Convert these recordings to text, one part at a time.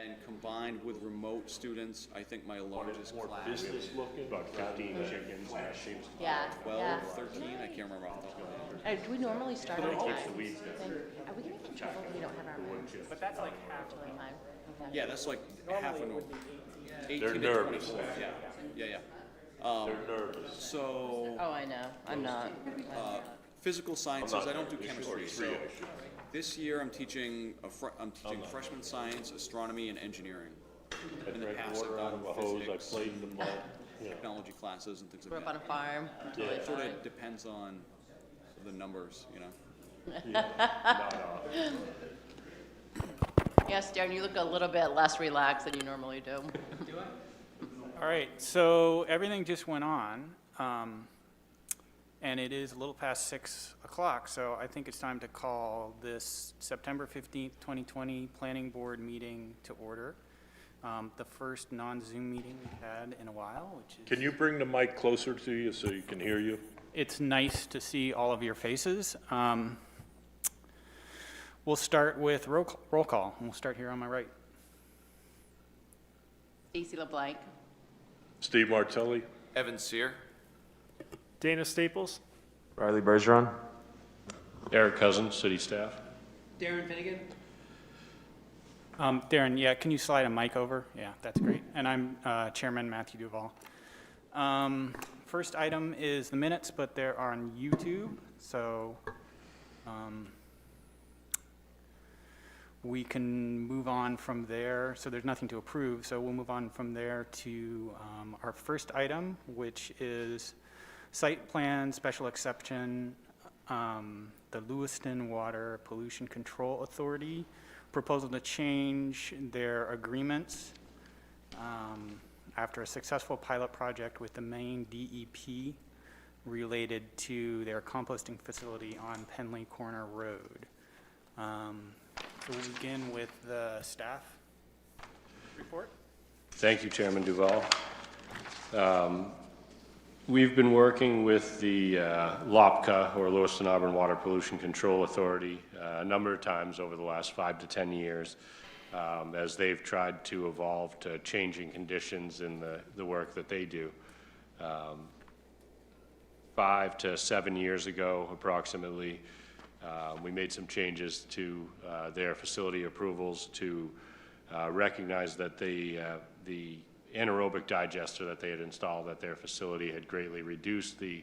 And combined with remote students, I think my largest More class, business looking. About 15 chickens, and that seems 12, 13, I can't remember off the top of my head. Do we normally start on time? the weeds Then are we gonna get in trouble if we don't have our minutes? But that's like half Till like 5? Okay. Yeah, that's like half an hour. 18 They're to nervous. 24, yeah. They're nervous. So, Oh, I know. I'm not. physical sciences, I don't do Two or chemistry, three, so I should. this year I'm teaching freshman science, astronomy, and engineering. I In the drank past, I've water out done of a hose, I physics, played in the mud, you know. technology classes and things Grew like up on a that. farm. Totally Sort fine. of depends on the numbers, you know. Yes, Darren, you look a little bit less relaxed than you normally do. All right, so everything just went on, and it is a little past 6 o'clock, so I think it's time to call this September 15th, 2020 Planning Board meeting to order. The first non-Zoom meeting we've had in a while, which is... Can you bring the mic closer to you so you can hear you? It's nice to see all of your faces. We'll start with roll call, and we'll start here on my right. Stacy LeBlanc. Steve Martelli? Evan Sear. Dana Staples. Riley Bergeron. Eric Cousins, city staff. Darren Finnegan. Darren, yeah, can you slide a mic over? Yeah, that's great. And I'm Chairman Matthew Duval. First item is the minutes, but they're on YouTube, so we can move on from there. So there's nothing to approve, so we'll move on from there to our first item, which is site plan special exception, the Lewiston Water Pollution Control Authority, proposal to change their agreements after a successful pilot project with the Maine DEP related to their composting facility on Penley Corner Road. So we'll begin with the staff report. Thank you, Chairman Duval. We've been working with the LOPCA, or Lewiston Auburn Water Pollution Control Authority, a number of times over the last 5 to 10 years as they've tried to evolve to changing conditions in the work that they do. 5 to 7 years ago, approximately, we made some changes to their facility approvals to recognize that the anaerobic digester that they had installed at their facility had greatly reduced the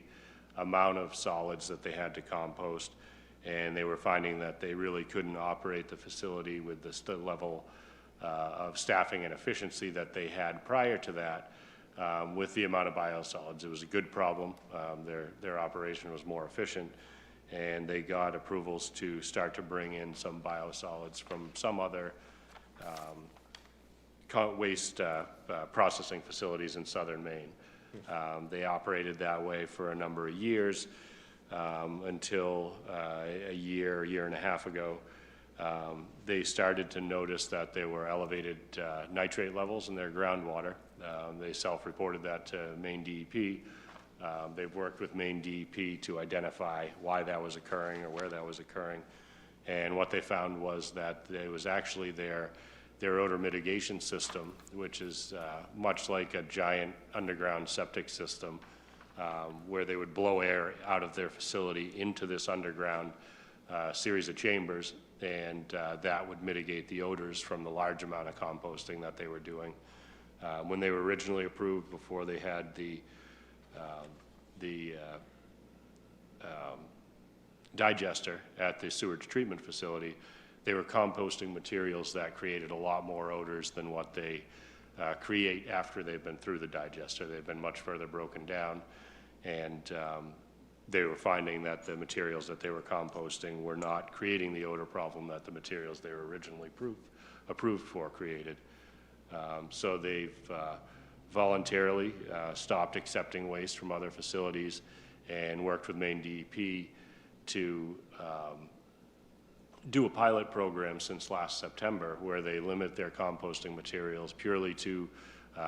amount of solids that they had to compost, and they were finding that they really couldn't operate the facility with the level of staffing and efficiency that they had prior to that with the amount of biosolids. It was a good problem. Their operation was more efficient, and they got approvals to start to bring in some biosolids from some other waste processing facilities in southern Maine. They operated that way for a number of years until a year and a half ago. They started to notice that there were elevated nitrate levels in their groundwater. They self-reported that to Maine DEP. They've worked with Maine DEP to identify why that was occurring or where that was occurring. And what they found was that it was actually their odor mitigation system, which is much like a giant underground septic system, where they would blow air out of their facility into this underground series of chambers, and that would mitigate the odors from the large amount of composting that they were doing. When they were originally approved, before they had the digester at the sewage treatment facility, they were composting materials that created a lot more odors than what they create after they've been through the digester. They've been much further broken down, and they were finding that the materials that they were composting were not creating the odor problem that the materials they were originally approved for created. So they've voluntarily stopped accepting waste from other facilities and worked with Maine DEP to do a pilot program since last September where they limit their composting materials purely to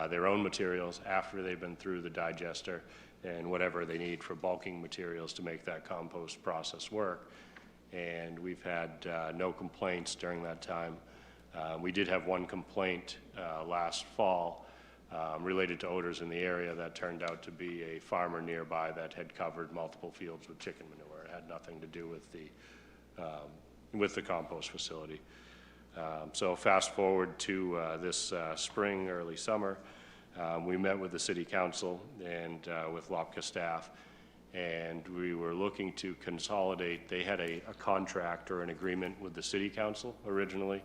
their own materials after they've been through the digester and whatever they need for bulking materials to make that compost process work. And we've had no complaints during that time We did have one complaint last fall related to odors in the area that turned out to be a farmer nearby that had covered multiple fields with chicken manure. It had nothing to do with the compost facility. So fast forward to this spring, early summer, we met with the city council and with LOPCA staff, and we were looking to consolidate. They had a contract or an agreement with the city council originally,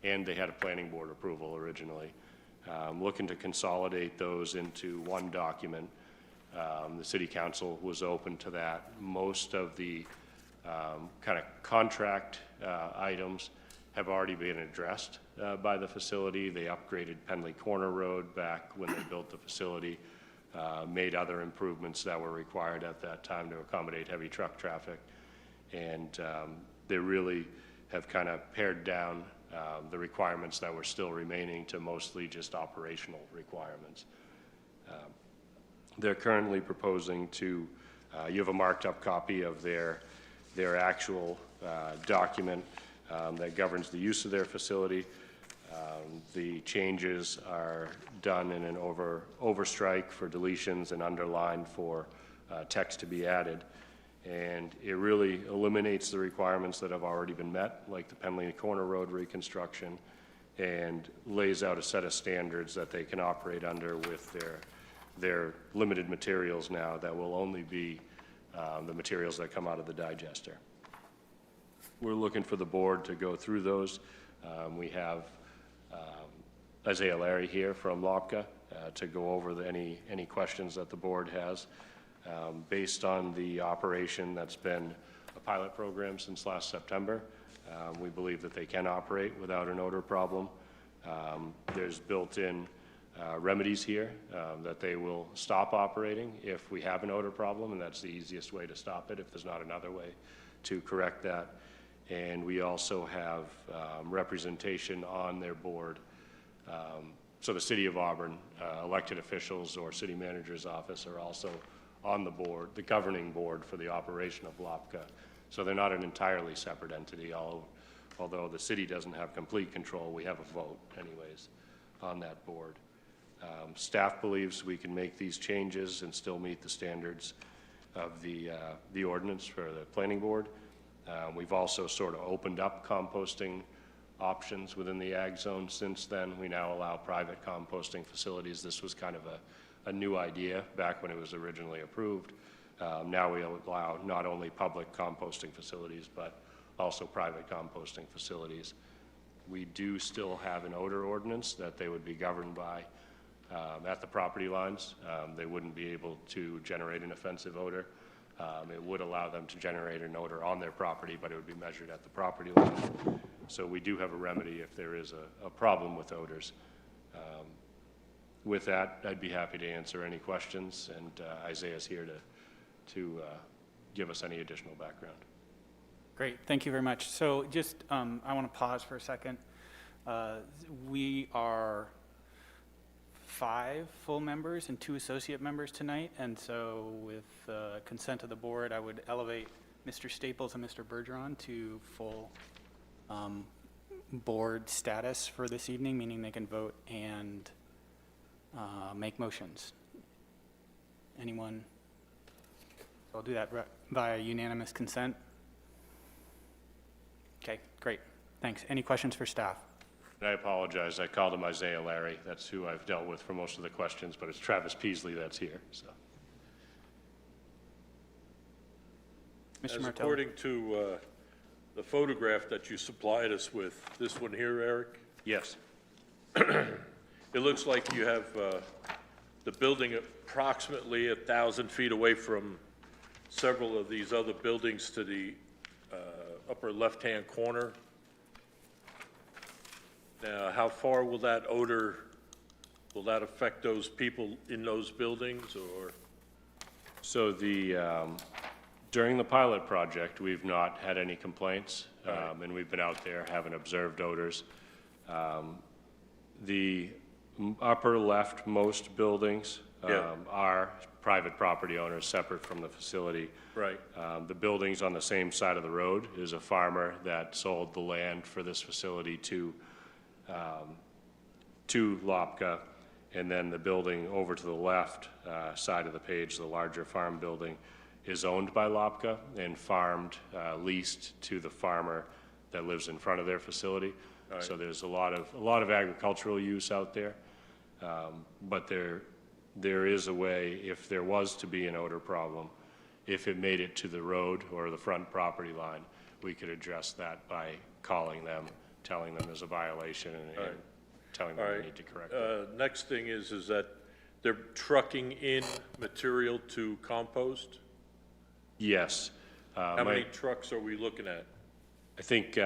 and they had a planning board approval originally. Looking to consolidate those into one document. The city council was open to that. Most of the kind of contract items have already been addressed by the facility. They upgraded Penley Corner Road back when they built the facility, made other improvements that were required at that time to accommodate heavy truck traffic. And they really have kind of pared down the requirements that were still remaining to mostly just operational requirements. They're currently proposing to, you have a marked up copy of their actual document that governs the use of their facility. The changes are done in an overstrike for deletions and underlined for text to be added. And it really eliminates the requirements that have already been met, like the Penley Corner Road reconstruction, and lays out a set of standards that they can operate under with their limited materials now that will only be the materials that come out of the digester. We're looking for the board to go through those. We have Isaiah Larry here from LOPCA to go over any questions that the board has. Based on the operation that's been a pilot program since last September, we believe that they can operate without an odor problem. There's built-in remedies here that they will stop operating if we have an odor problem, and that's the easiest way to stop it if there's not another way to correct that. And we also have representation on their board. So the City of Auburn elected officials or city manager's office are also on the board, the governing board for the operation of LOPCA. So they're not an entirely separate entity, although the city doesn't have complete control. We have a vote anyways on that board. Staff believes we can make these changes and still meet the standards of the ordinance for the planning board. We've also sort of opened up composting options within the ag zone since then. We now allow private composting facilities. This was kind of a new idea back when it was originally approved. Now we allow not only public composting facilities, but also private composting facilities. We do still have an odor ordinance that they would be governed by at the property lines. They wouldn't be able to generate an offensive odor. It would allow them to generate an odor on their property, but it would be measured at the property line. So we do have a remedy if there is a problem with odors. With that, I'd be happy to answer any questions, and Isaiah's here to give us any additional background. Great, thank you very much. So just, I want to pause for a second. We are 5 full members and 2 associate members tonight, and so with consent of the board, I would elevate Mr. Staples and Mr. Bergeron to full board status for this evening, meaning they can vote and make motions. Anyone? I'll do that via unanimous consent. Okay, great. Thanks. Any questions for staff? And I apologize. I called him Isaiah Larry. That's who I've dealt with for most of the questions, but it's Travis Peasley that's here. So. Mr. As Martello? according to the photograph that you supplied us with, this one here, Eric, Yes. it looks like you have the building approximately 1,000 feet away from several of these other buildings to the upper left-hand corner. Now, how far will that odor, will that affect those people in those buildings, or? So during the pilot project, we've not had any complaints, and we've been out there, haven't observed odors. The upper leftmost buildings are private property owners separate from the facility. Right. The buildings on the same side of the road is a farmer that sold the land for this facility to to Lopka, and then the building over to the left side of the page, the larger farm building, is owned by Lopka and farmed, leased to the farmer that lives in front of their facility. So there's a lot of agricultural use out there, but there is a way, if there was to be an odor problem, if it made it to the road or the front property line, we could address that by calling them, telling them there's a violation, and telling them they need to correct it. Next thing is that they're trucking in material to compost? Yes. How many trucks are we looking at? I think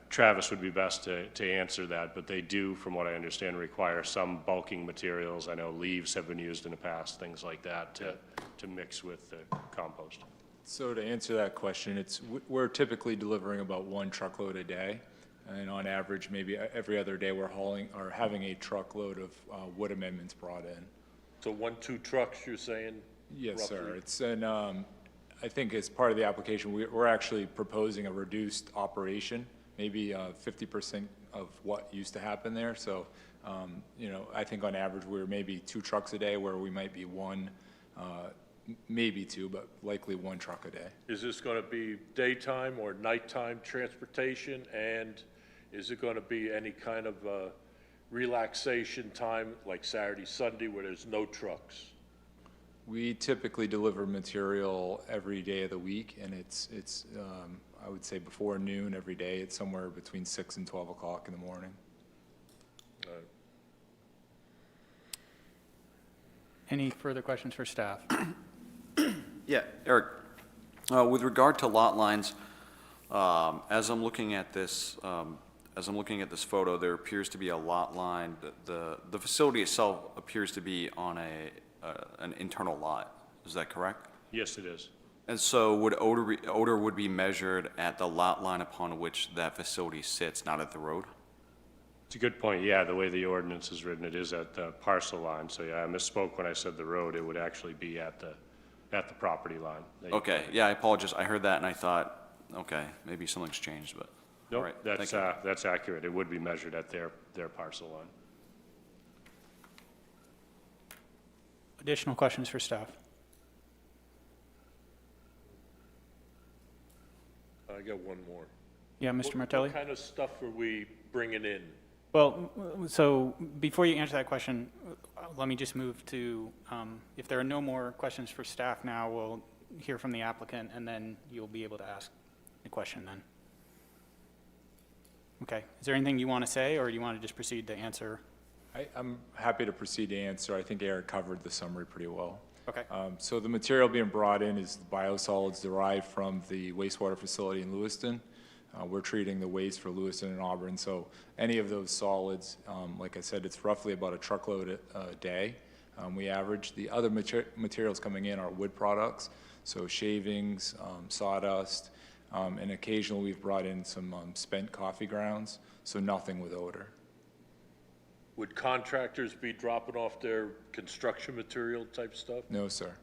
Travis would be best to answer that, but they do, from what I understand, require some bulking materials. I know leaves have been used in the past, things like that, to mix with the compost. So to answer that question, we're typically delivering about 1 truckload a day. And on average, maybe every other day, we're hauling or having a truckload of wood amendments brought in. So 1-2 trucks, you're saying? Yes, sir. roughly? It's I think as part of the application, we're actually proposing a reduced operation, maybe 50% of what used to happen there. So, I think on average, we're maybe 2 trucks a day, where we might be 1, maybe 2, but likely 1 truck a day. Is this going to be daytime or nighttime transportation? And is it going to be any kind of relaxation time, like Saturday, Sunday, where there's no trucks? We typically deliver material every day of the week, and it's I would say before noon every day. It's somewhere between 6 and 12 o'clock in the morning. Any further questions for staff? Yeah, Eric, with regard to lot lines, as I'm looking at this photo, there appears to be a lot line. The facility itself appears to be on an internal lot. Is that correct? Yes, it is. And so would odor would be measured at the lot line upon which that facility sits, not at the road? It's a good point. Yeah, the way the ordinance is written, it is at the parcel line. So yeah, I misspoke when I said the road. It would actually be at the property line. Okay, yeah, I apologize. I heard that and I thought, okay, maybe something's changed, but, all Nope, right, thank that's, you. that's accurate. It would be measured at their parcel line. Additional questions for staff? I got one more. Yeah, Mr. Martelli? What kind of stuff are we bringing in? Well, so before you answer that question, let me just move to, if there are no more questions for staff now, we'll hear from the applicant, and then you'll be able to ask the question then. Okay. Is there anything you want to say, or do you want to just proceed to answer? I'm happy to proceed to answer. I think Eric covered the summary pretty well. Okay. So the material being brought in is the biosolids derived from the wastewater facility in Lewiston. We're treating the waste for Lewiston and Auburn, so any of those solids, like I said, it's roughly about a truckload a day. We average. The other materials coming in are wood products, so shavings, sawdust, and occasionally we've brought in some spent coffee grounds, so nothing with odor. Would contractors be dropping off their construction material type stuff? No, sir.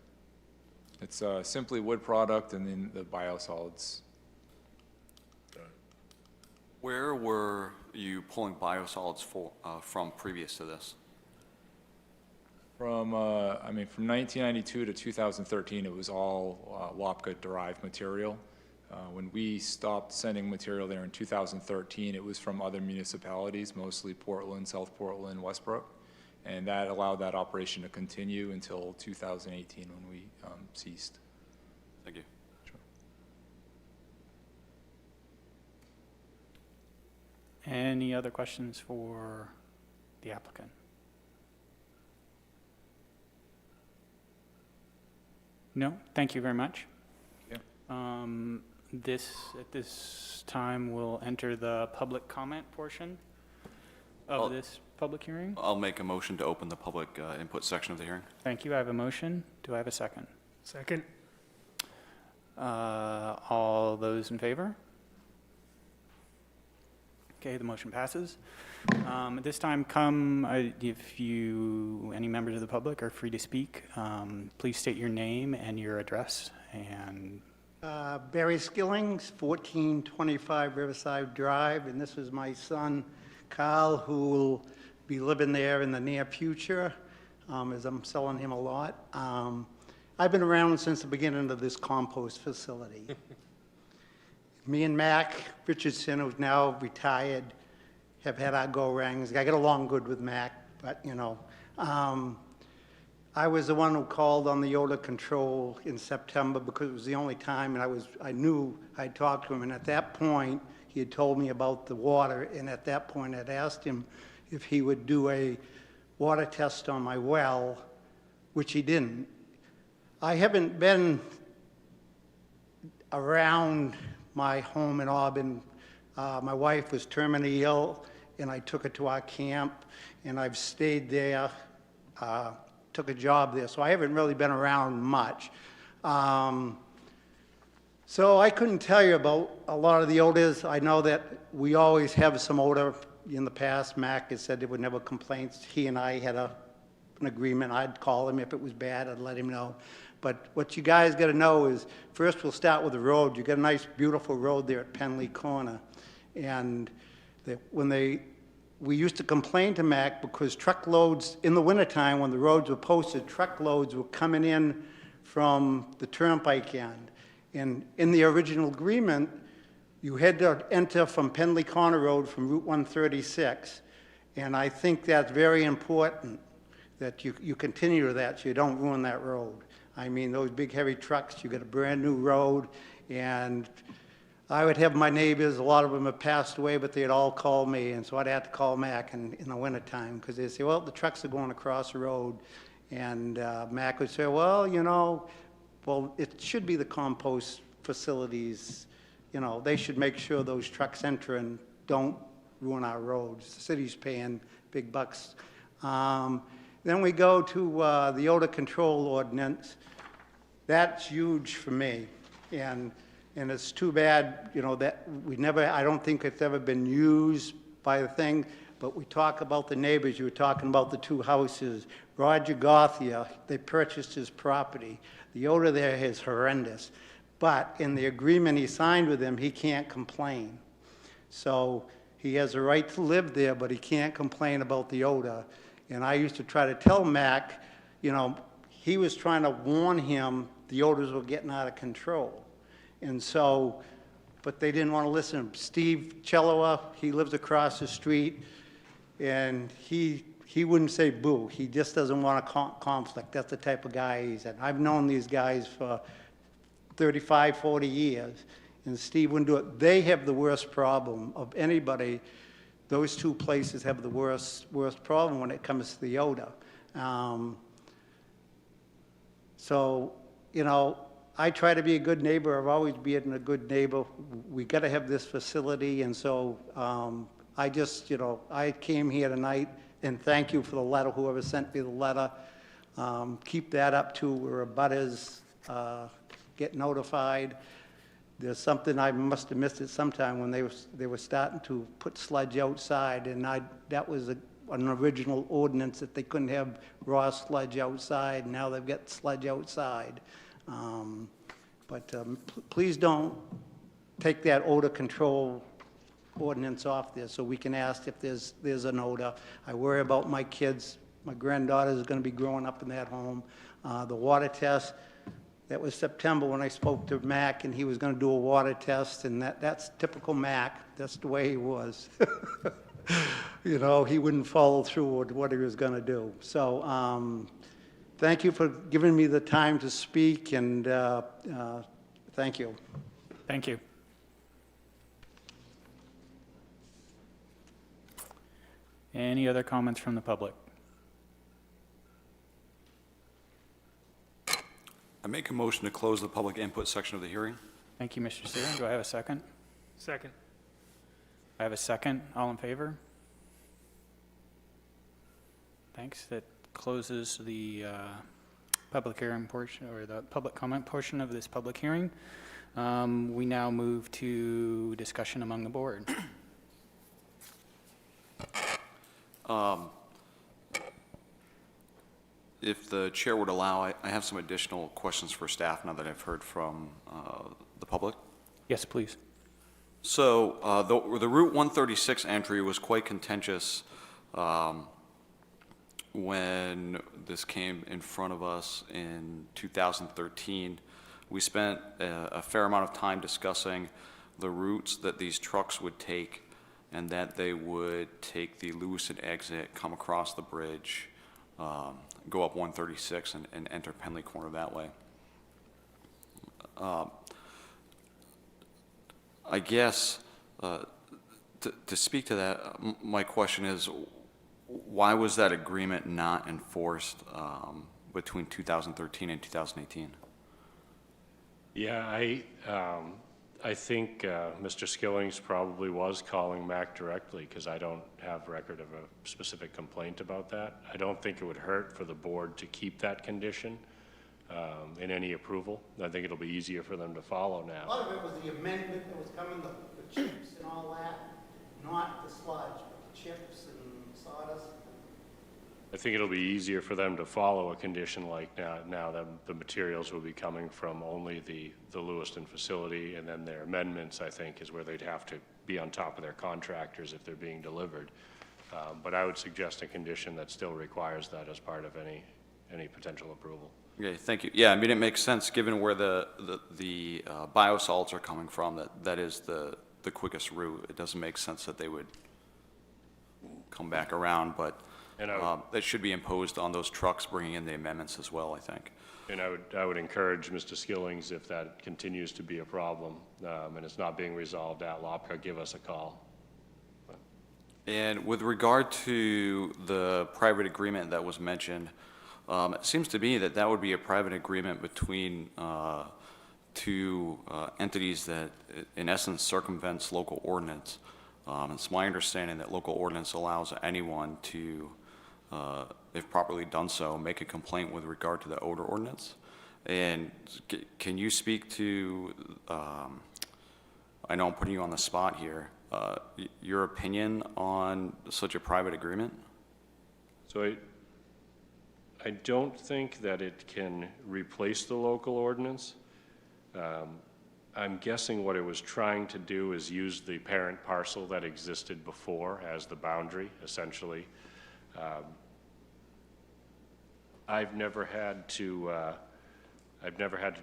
It's simply wood product and then the biosolids. Where were you pulling biosolids from previous to this? From 1992 to 2013, it was all Lopka-derived material. When we stopped sending material there in 2013, it was from other municipalities, mostly Portland, South Portland, Westbrook, and that allowed that operation to continue until 2018 when we ceased. Thank you. Any other questions for the applicant? No? Thank you very much. Yeah. At this time, we'll enter the public comment portion of this public hearing. I'll make a motion to open the public input section of the hearing. Thank you. I have a motion. Do I have a second? Second. All those in favor? Okay, the motion passes. At this time, if any members of the public are free to speak, please state your name and your address. And Barry Skillings, 1425 Riverside Drive, and this is my son Carl, who will be living there in the near future, as I'm selling him a lot. I've been around since the beginning of this compost facility. Me and Mac Richardson, who's now retired, have had our go-rangs. I get along good with Mac, but, you know. I was the one who called on the odor control in September because it was the only time, and I knew I'd talked to him, and at that point, he had told me about the water, and at that point, I'd asked him if he would do a water test on my well, which he didn't. I haven't been around my home in Auburn. My wife was terminally ill, and I took her to our camp, and I've stayed there, took a job there, so I haven't really been around much. So I couldn't tell you about a lot of the odors. I know that we always have some odor. In the past, Mac has said there were never complaints. He and I had an agreement. I'd call him if it was bad. I'd let him know. But what you guys got to know is, first we'll start with the road. You got a nice, beautiful road there at Penley Corner. And we used to complain to Mac because truckloads, in the wintertime when the roads were posted, truckloads were coming in from the turnpike end. And in the original agreement, you had to enter from Penley Corner Road from Route 136. And I think that's very important that you continue that so you don't ruin that road. I mean, those big heavy trucks, you got a brand new road, and I would have my neighbors, a lot of them have passed away, but they'd all call me, and so I'd have to call Mac in the wintertime, because they'd say, well, the trucks are going across the road, and Mac would say, well, you know, well, it should be the compost facilities, you know, they should make sure those trucks enter and don't ruin our roads. The city's paying big bucks. Then we go to the odor control ordinance. That's huge for me, and it's too bad, you know, that I don't think it's ever been used by the thing, but we talk about the neighbors. You were talking about the two houses. Roger Gothia, they purchased his property. The odor there is horrendous, but in the agreement he signed with him, he can't complain. So he has a right to live there, but he can't complain about the odor. And I used to try to tell Mac, you know, he was trying to warn him the odors were getting out of control. And so, but they didn't want to listen. Steve Celloa, he lives across the street, and he wouldn't say boo. He just doesn't want a conflict. That's the type of guy he's at. I've known these guys for 35, 40 years, and Steve wouldn't do it. They have the worst problem of anybody. Those two places have the worst problem when it comes to the odor. So, you know, I try to be a good neighbor. I've always been a good neighbor. We got to have this facility, and so I just, you know, I came here tonight, and thank you for the letter, whoever sent me the letter. Keep that up too, where abutters get notified. There's something I must have missed it sometime when they were starting to put sludge outside, and that was an original ordinance that they couldn't have raw sludge outside. Now they've got sludge outside. Please don't take that odor control ordinance off there so we can ask if there's an odor. I worry about my kids. My granddaughter is going to be growing up in that home. The water test, that was September when I spoke to Mac, and he was going to do a water test, and that's typical Mac. That's the way he was. You know, he wouldn't follow through with what he was going to do. So thank you for giving me the time to speak, and thank you. Thank you. Any other comments from the public? I make a motion to close the public input section of the hearing. Thank you, Mr. Seer. Do I have a second? Second. I have a second. All in favor? Thanks. That closes the public hearing portion, or the public comment portion of this public hearing. We now move to discussion among the board. If the chair would allow, I have some additional questions for staff now that I've heard from the public. Yes, please. So the Route 136 entry was quite contentious when this came in front of us in 2013. We spent a fair amount of time discussing the routes that these trucks would take, and that they would take the Lewiston exit, come across the bridge, go up 136 and enter Penley Corner that way. I guess to speak to that, my question is, why was that agreement not enforced between 2013 and 2018? Yeah, I think Mr. Skillings probably was calling Mac directly, because I don't have record of a specific complaint about that. I don't think it would hurt for the board to keep that condition in any approval. I think it'll be easier for them to follow A now. lot of it was the amendment that was coming, the chips and all that, not the sludge, but the chips and sawdust. I think it'll be easier for them to follow a condition like now that the materials will be coming from only the Lewiston facility, and then their amendments, I think, is where they'd have to be on top of their contractors if they're being delivered. But I would suggest a condition that still requires that as part of any potential approval. Okay, thank you. Yeah, I mean, it makes sense, given where the biosolids are coming from, that is the quickest route. It doesn't make sense that they would come back around, but And I that should be imposed on those trucks bringing in the amendments as well, I think. And I would encourage Mr. Skillings, if that continues to be a problem, and it's not being resolved at LOPCA, give us a call. And with regard to the private agreement that was mentioned, it seems to me that would be a private agreement between two entities that, in essence, circumvents local ordinance. It's my understanding that local ordinance allows anyone to, if properly done so, make a complaint with regard to the odor ordinance. And can you speak to, I know I'm putting you on the spot here, your opinion on such a private agreement? So I don't think that it can replace the local ordinance. I'm guessing what it was trying to do is use the parent parcel that existed before as the boundary, essentially. I've never had to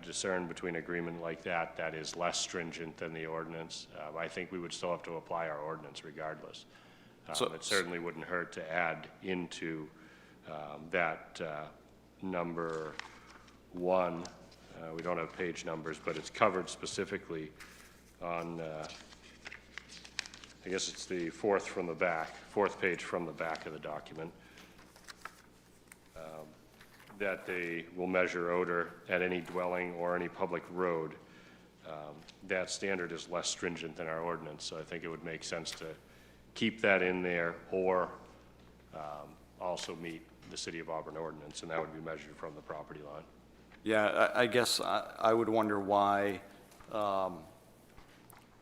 discern between agreement like that is less stringent than the ordinance. I think we would still have to apply our ordinance regardless. It certainly wouldn't hurt to add into that number 1. We don't have page numbers, but it's covered specifically on, I guess it's the fourth page from the back of the document, that they will measure odor at any dwelling or any public road. That standard is less stringent than our ordinance, so I think it would make sense to keep that in there, or also meet the City of Auburn ordinance, and that would be measured from the property line. Yeah, I guess I would wonder why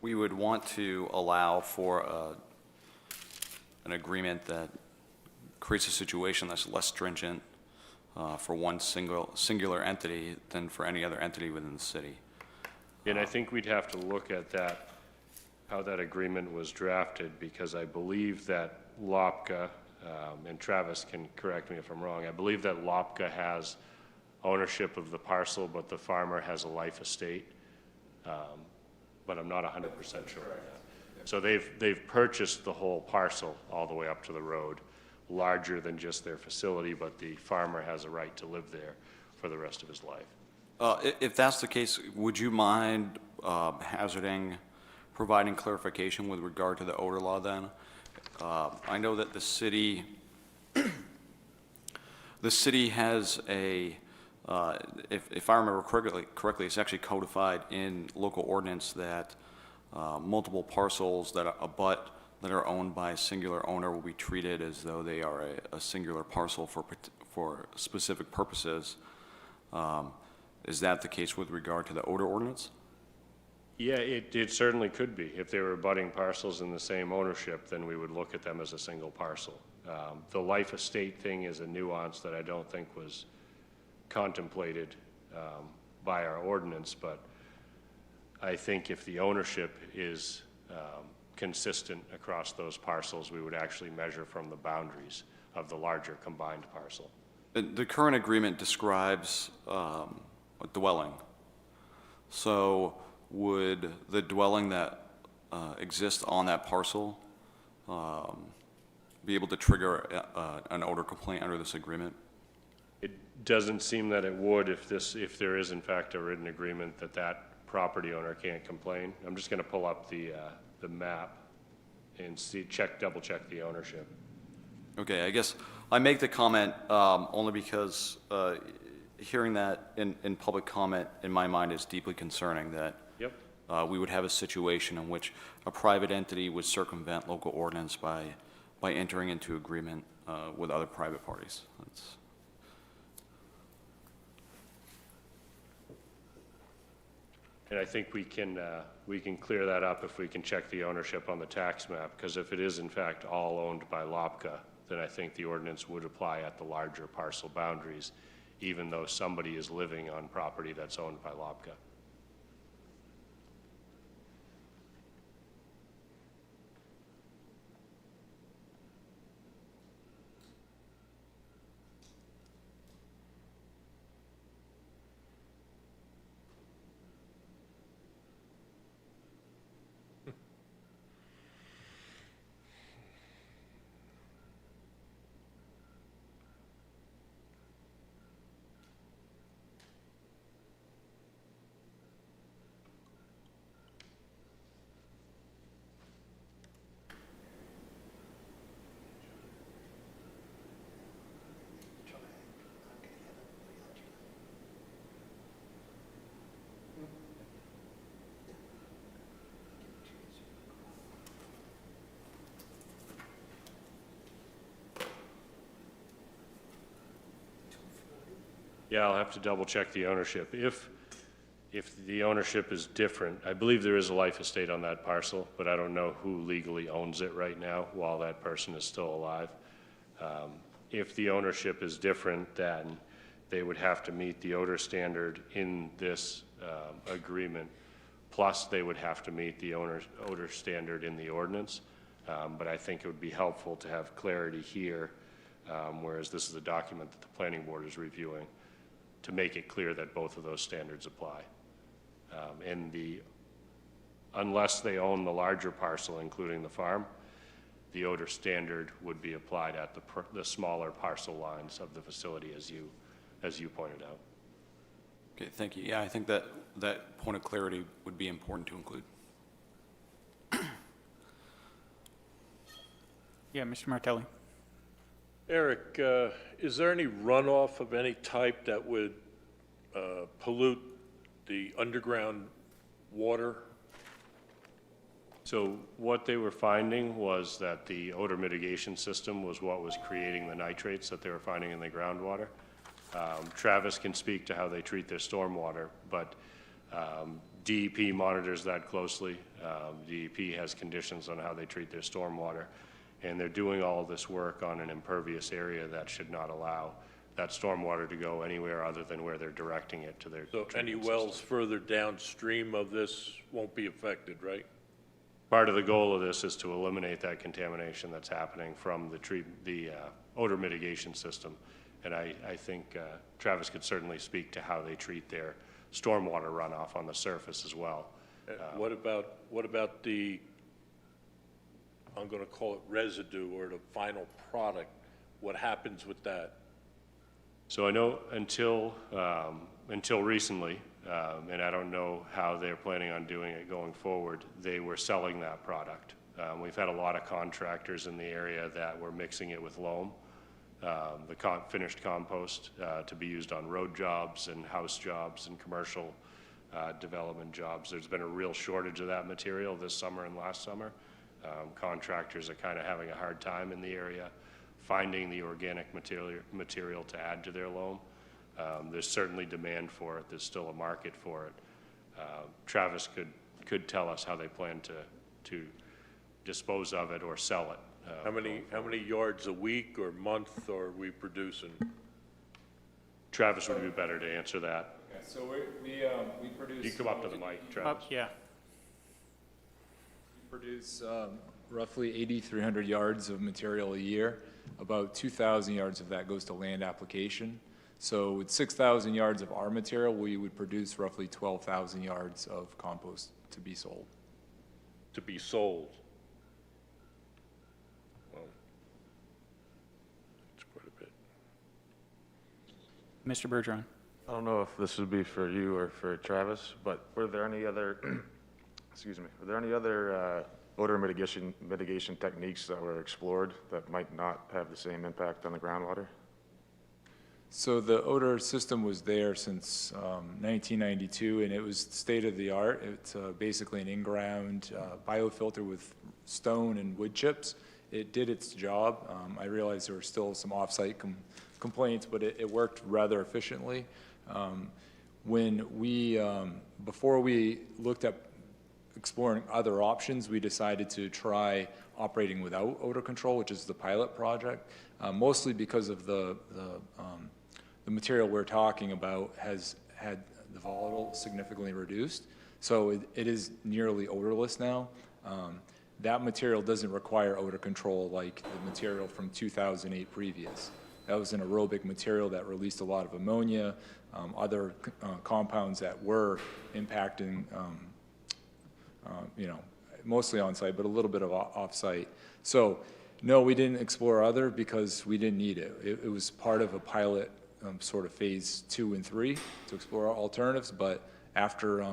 we would want to allow for an agreement that creates a situation that's less stringent for one singular entity than for any other entity within the city. And I think we'd have to look at that, how that agreement was drafted, because I believe that LOPCA, and Travis can correct me if I'm wrong, I believe that LOPCA has ownership of the parcel, but the farmer has a life estate. But I'm not 100% sure. So they've purchased the whole parcel all the way up to the road, larger than just their facility, but the farmer has a right to live there for the rest of his life. If that's the case, would you mind providing clarification with regard to the odor law then? I know that the city has a, if I remember correctly, it's actually codified in local ordinance that multiple parcels that are owned by a singular owner will be treated as though they are a singular parcel for specific purposes. Is that the case with regard to the odor ordinance? Yeah, it certainly could be. If they were abutting parcels in the same ownership, then we would look at them as a single parcel. The life estate thing is a nuance that I don't think was contemplated by our ordinance, but I think if the ownership is consistent across those parcels, we would actually measure from the boundaries of the larger combined parcel. The current agreement describes a dwelling. So would the dwelling that exists on that parcel be able to trigger an odor complaint under this agreement? It doesn't seem that it would if there is in fact a written agreement that that property owner can't complain. I'm just gonna pull up the map and double check the ownership. Okay, I guess I make the comment only because hearing that in public comment, in my mind, is deeply concerning, that Yep. we would have a situation in which a private entity would circumvent local ordinance by entering into agreement with other private parties. That's, And I think we can clear that up if we can check the ownership on the tax map, because if it is in fact all owned by Lopka, then I think the ordinance would apply at the larger parcel boundaries, even though somebody is living on property that's owned by Lopka. Yeah, I'll have to double check the ownership. If the ownership is different, I believe there is a life estate on that parcel, but I don't know who legally owns it right now while that person is still alive. If the ownership is different, then they would have to meet the odor standard in this agreement, plus they would have to meet the odor standard in the ordinance. But I think it would be helpful to have clarity here, whereas this is a document that the planning board is reviewing, to make it clear that both of those standards apply. Unless they own the larger parcel, including the farm, the odor standard would be applied at the smaller parcel lines of the facility, as you pointed out. okay, thank you. Yeah, I think that point of clarity would be important to include. Yeah, Mr. Martelli. Eric, is there any runoff of any type that would pollute the underground water? So what they were finding was that the odor mitigation system was what was creating the nitrates that they were finding in the groundwater. Travis can speak to how they treat their stormwater, but DEP monitors that closely. DEP has conditions on how they treat their stormwater, and they're doing all of this work on an impervious area that should not allow that stormwater to go anywhere other than where they're directing it to their So any treatment wells system. further downstream of this won't be affected, right? Part of the goal of this is to eliminate that contamination that's happening from the odor mitigation system. And I think Travis could certainly speak to how they treat their stormwater runoff on the surface as well. What about the, I'm gonna call it residue or the final product? What happens with that? So I know until recently, and I don't know how they're planning on doing it going forward, they were selling that product. We've had a lot of contractors in the area that were mixing it with loam, the finished compost, to be used on road jobs and house jobs and commercial development jobs. There's been a real shortage of that material this summer and last summer. Contractors are kind of having a hard time in the area finding the organic material to add to their loam. There's certainly demand for it. There's still a market for it. Travis could tell us how they plan to dispose of it or sell it. How many yards a week or month are we producing? Travis would be better to answer that. Okay, so we produce. You come up to the mic, Travis. Yeah. We Produce roughly 8,300 yards of material a year. About 2,000 yards of that goes to land application. So with 6,000 yards of our material, we would produce roughly 12,000 yards of compost to be sold. To be sold? Well, it's quite a bit. Mr. Bergeron? I don't know if this would be for you or for Travis, but were there any other, excuse me, were there any other odor mitigation techniques that were explored that might not have the same impact on the groundwater? So the odor system was there since 1992, and it was state-of-the-art. It's basically an in-ground biofilter with stone and wood chips. It did its job. I realize there were still some off-site complaints, but it worked rather efficiently. Before we looked at exploring other options, we decided to try operating without odor control, which is the pilot project, mostly because of the material we're talking about has had the volatile significantly reduced. So it is nearly odorless now. That material doesn't require odor control like the material from 2008 previous. That was an aerobic material that released a lot of ammonia, other compounds that were impacting, mostly on-site, but a little bit of off-site. So, no, we didn't explore other because we didn't need it. It was part of a pilot sort of phase 2 and 3 to explore alternatives, but after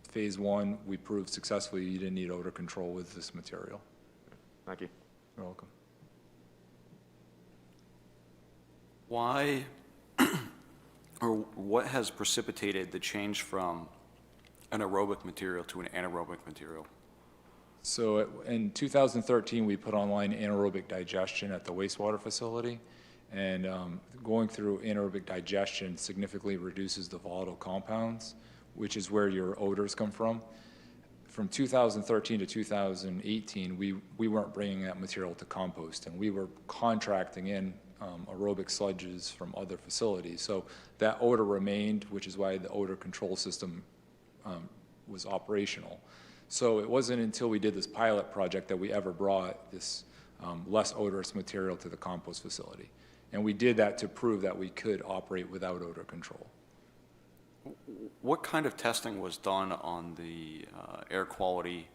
phase 1, we proved successfully you didn't need odor control with this material. Thank you. You're welcome. Why, or what has precipitated the change from an aerobic material to an anaerobic material? So in 2013, we put online anaerobic digestion at the wastewater facility, and going through anaerobic digestion significantly reduces the volatile compounds, which is where your odors come from. From 2013 to 2018, we weren't bringing that material to compost, and we were contracting in aerobic sludges from other facilities. So that odor remained, which is why the odor control system was operational. So it wasn't until we did this pilot project that we ever brought this less odorous material to the compost facility. And we did that to prove that we could operate without odor control. What kind of testing was done on the air quality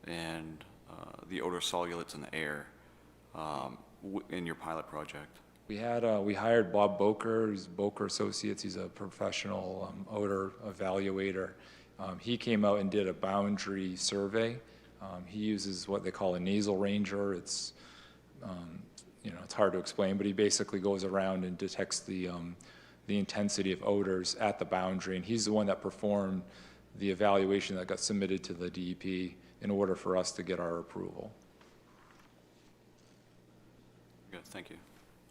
and the odor solulates in the air in your pilot project? We hired Bob Boker, who's Boker Associates. He's a professional odor evaluator. He came out and did a boundary survey. He uses what they call a nasal ranger. It's it's hard to explain, but he basically goes around and detects the intensity of odors at the boundary, and he's the one that performed the evaluation that got submitted to the DEP in order for us to get our approval. Good, thank you.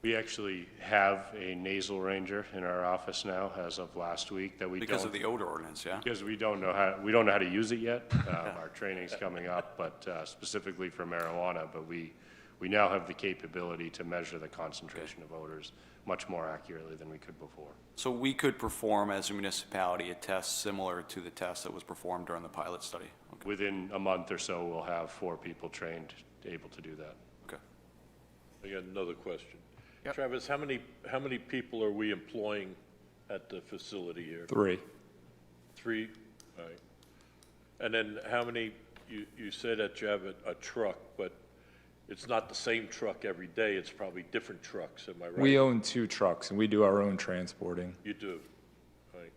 We actually have a nasal ranger in our office now as of last week that we Because don't. of the odor ordinance, yeah? Because we don't know how to use it yet. Our training's coming up, but specifically for marijuana, but we now have the capability to measure the concentration of odors much more accurately than we could before. So we could perform as a municipality a test similar to the test that was performed during the pilot study? Okay. Within a month or so, we'll have 4 people trained, able to do that. Okay. I got another question. Yep. Travis, how many people are we employing at the facility here? 3. 3? All right. And then how many, you said that you have a truck, but it's not the same truck every day, it's probably different trucks, am I right? We own 2 trucks, and we do our own transporting. You do, right.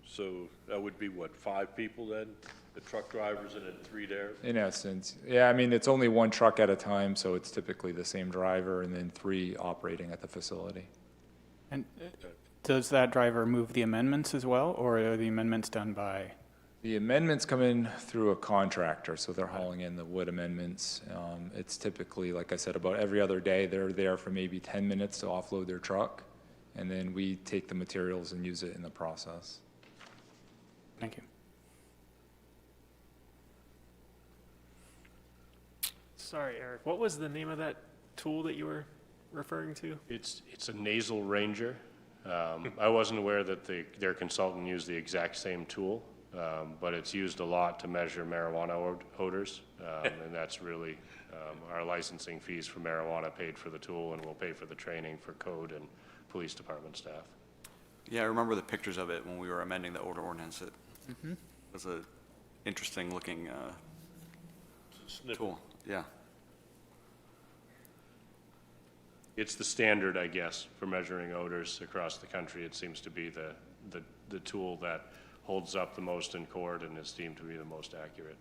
So that would be what, 5 people then? The truck drivers and then 3 there? In essence, yeah, I mean, it's only 1 truck at a time, so it's typically the same driver and then 3 operating at the facility. And does that driver move the amendments as well, or are the amendments done by? The amendments come in through a contractor, so they're hauling in the wood amendments. It's typically, like I said, about every other day, they're there for maybe 10 minutes to offload their truck, and then we take the materials and use it in the process. Thank you. Sorry, Eric, what was the name of that tool that you were referring to? It's a nasal ranger. I wasn't aware that their consultant used the exact same tool. but it's used a lot to measure marijuana odors, and that's really our licensing fees for marijuana paid for the tool, and we'll pay for the training for code and police department staff. Yeah, I remember the pictures of it when we were amending the odor ordinance. It was a interesting looking Sniff. tool, yeah. It's the standard, I guess, for measuring odors across the country. It seems to be the tool that holds up the most in court and is deemed to be the most accurate.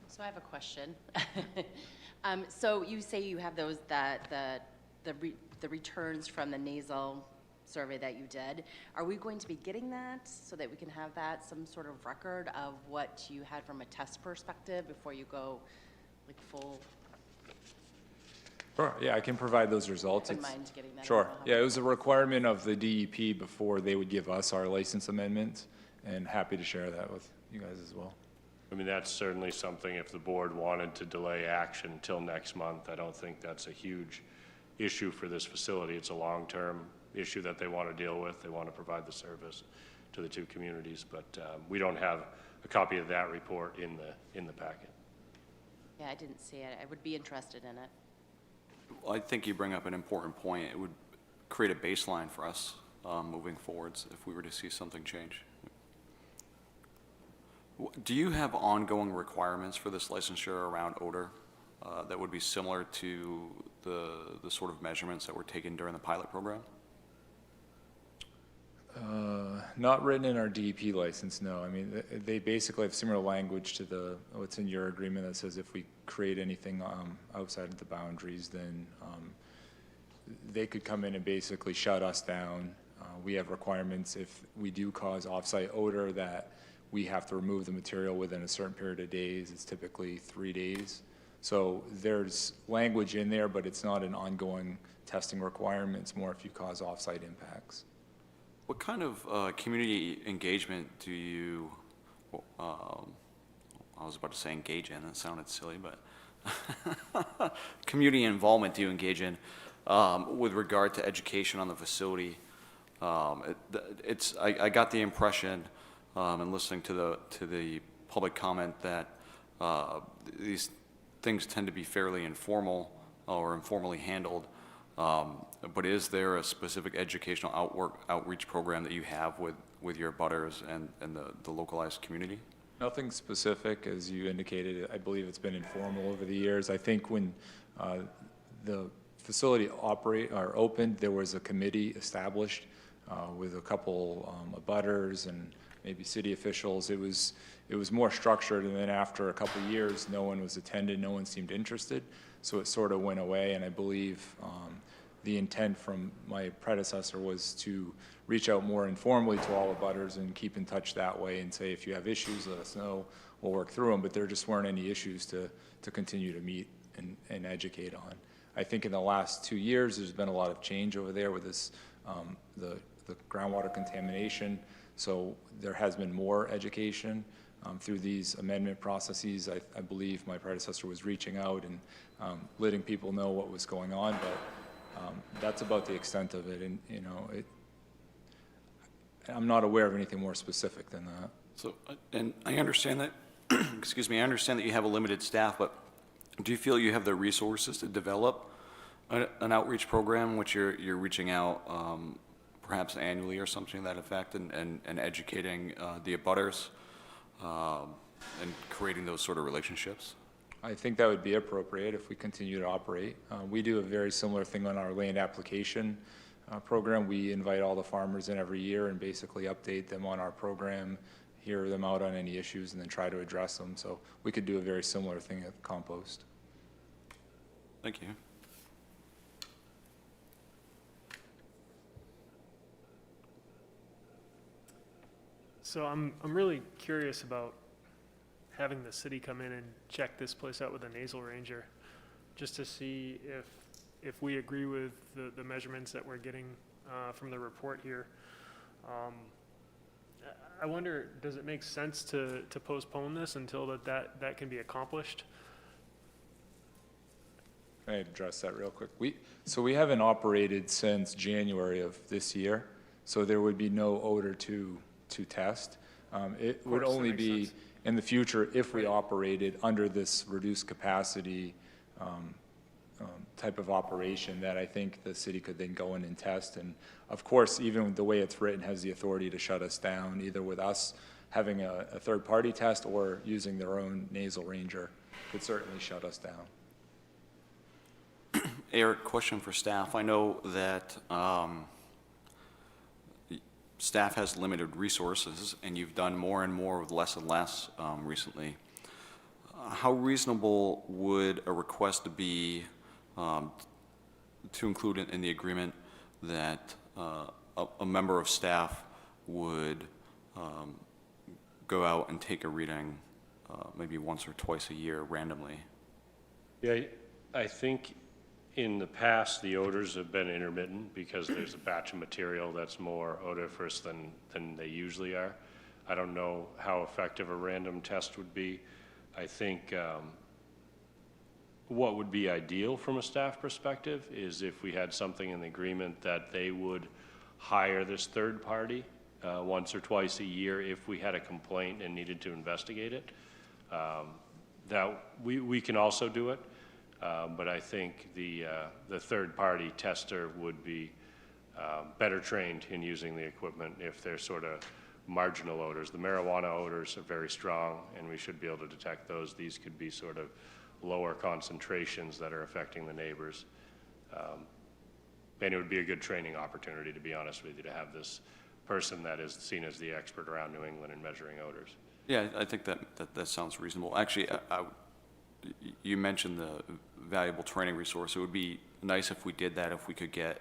So I have a question. So you say you have those, the returns from the nasal survey that you did. Are we going to be getting that so that we can have that, some sort of record of what you had from a test perspective before you go like full? Sure, yeah, I can provide those results. Wouldn't It's- mind getting that. Sure, yeah, it was a requirement of the DEP before they would give us our license amendments, and happy to share that with you guys as well. I mean, that's certainly something, if the board wanted to delay action till next month, I don't think that's a huge issue for this facility. It's a long-term issue that they want to deal with. They want to provide the service to the two communities, but we don't have a copy of that report in the packet. Yeah, I didn't see it. I would be interested in it. I think you bring up an important point. It would create a baseline for us moving forwards if we were to see something change. Do you have ongoing requirements for this licensure around odor that would be similar to the sort of measurements that were taken during the pilot program? Not written in our DEP license, no. I mean, they basically have similar language to what's in your agreement that says if we create anything outside of the boundaries, then they could come in and basically shut us down. We have requirements if we do cause off-site odor that we have to remove the material within a certain period of days. It's typically 3 days. So there's language in there, but it's not an ongoing testing requirement. It's more if you cause off-site impacts. What kind of community engagement do you, I was about to say engage in, that sounded silly, but community involvement do you engage in with regard to education on the facility? I got the impression in listening to the public comment that these things tend to be fairly informal or informally handled. But is there a specific educational outreach program that you have with your butters and the localized community? Nothing specific, as you indicated. I believe it's been informal over the years. I think when the facility opened, there was a committee established with a couple of butters and maybe city officials. It was more structured, and then after a couple of years, no one was attended, no one seemed interested, so it sort of went away. And I believe the intent from my predecessor was to reach out more informally to all the butters and keep in touch that way and say, if you have issues, let us know, we'll work through them. But there just weren't any issues to continue to meet and educate on. I think in the last 2 years, there's been a lot of change over there with this, the groundwater contamination. So there has been more education through these amendment processes. I believe my predecessor was reaching out and letting people know what was going on, but that's about the extent of it. And, you know, I'm not aware of anything more specific than that. So, and I understand that, excuse me, I understand that you have a limited staff, but do you feel you have the resources to develop an outreach program in which you're reaching out perhaps annually or something to that effect and educating the abutters and creating those sort of relationships? I think that would be appropriate if we continue to operate. We do a very similar thing on our land application program. We invite all the farmers in every year and basically update them on our program, hear them out on any issues, and then try to address them. So we could do a very similar thing at compost. Thank you. So I'm really curious about having the city come in and check this place out with a nasal ranger, just to see if we agree with the measurements that we're getting from the report here. I wonder, does it make sense to postpone this until that can be accomplished? Can I address that real quick? So we haven't operated since January of this year, so there would be no odor to test. It would course, that only makes be sense. in the future if we operated under this reduced capacity type of operation that I think the city could then go in and test. And of course, even the way it's written has the authority to shut us down, either with us having a third-party test or using their own nasal ranger could certainly shut us down. Eric, question for staff. I know that staff has limited resources, and you've done more and more with less and less recently. How reasonable would a request be to include in the agreement that a member of staff would go out and take a reading maybe once or twice a year randomly? Yeah, I think in the past, the odors have been intermittent because there's a batch of material that's more odoriferous than they usually are. I don't know how effective a random test would be. I think what would be ideal from a staff perspective is if we had something in the agreement that they would hire this third party once or twice a year if we had a complaint and needed to investigate it. That we can also do it. But I think the third-party tester would be better trained in using the equipment if they're sort of marginal odors. The marijuana odors are very strong, and we should be able to detect those. These could be sort of lower concentrations that are affecting the neighbors. And it would be a good training opportunity, to be honest with you, to have this person that is seen as the expert around New England in measuring odors. Yeah, I think that sounds reasonable. Actually, you mentioned the valuable training resource. It would be nice if we did that, if we could get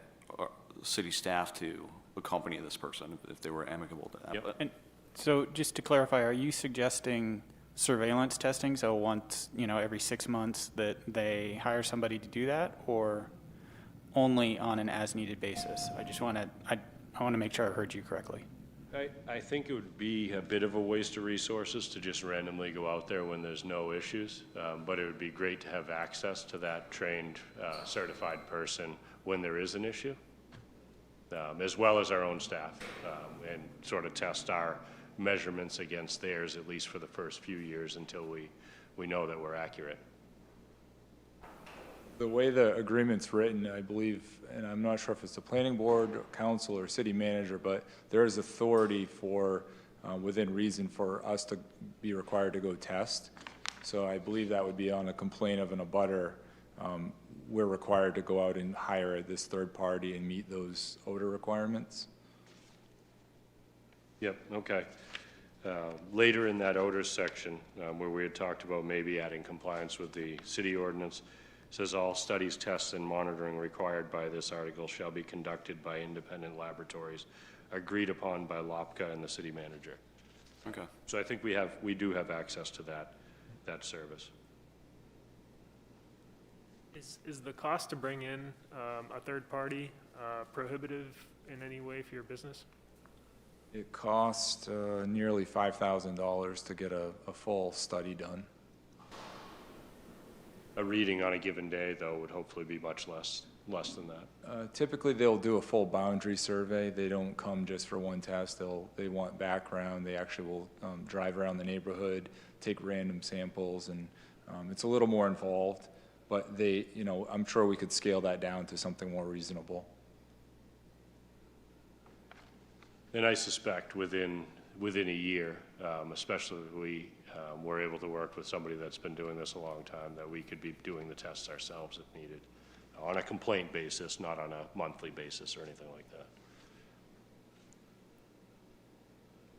city staff to accompany this person, if they were amicable to that. Yep. But- And so just to clarify, are you suggesting surveillance testing? So once, every 6 months that they hire somebody to do that, or only on an as-needed basis? I just want to, I want to make sure I heard you correctly. I think it would be a bit of a waste of resources to just randomly go out there when there's no issues, but it would be great to have access to that trained, certified person when there is an issue, as well as our own staff, and sort of test our measurements against theirs, at least for the first few years until we know that we're accurate. The way the agreement's written, I believe, and I'm not sure if it's the planning board, council, or city manager, but there is authority for, within reason, for us to be required to go test. So I believe that would be on a complaint of an abutter. We're required to go out and hire this third party and meet those odor requirements. Yep, okay. Later in that odor section, where we had talked about maybe adding compliance with the city ordinance, says all studies, tests, and monitoring required by this article shall be conducted by independent laboratories agreed upon by LOPCA and the city manager. Okay. So I think we do have access to that service. Is the cost to bring in a third party prohibitive in any way for your business? It costs nearly $5,000 to get a full study done. A reading on a given day, though, would hopefully be much less than that. Typically, they'll do a full boundary survey. They don't come just for one test. They want background. They actually will drive around the neighborhood, take random samples, and it's a little more involved. But I'm sure we could scale that down to something more reasonable. And I suspect within a year, especially if we were able to work with somebody that's been doing this a long time, that we could be doing the tests ourselves if needed, on a complaint basis, not on a monthly basis or anything like that.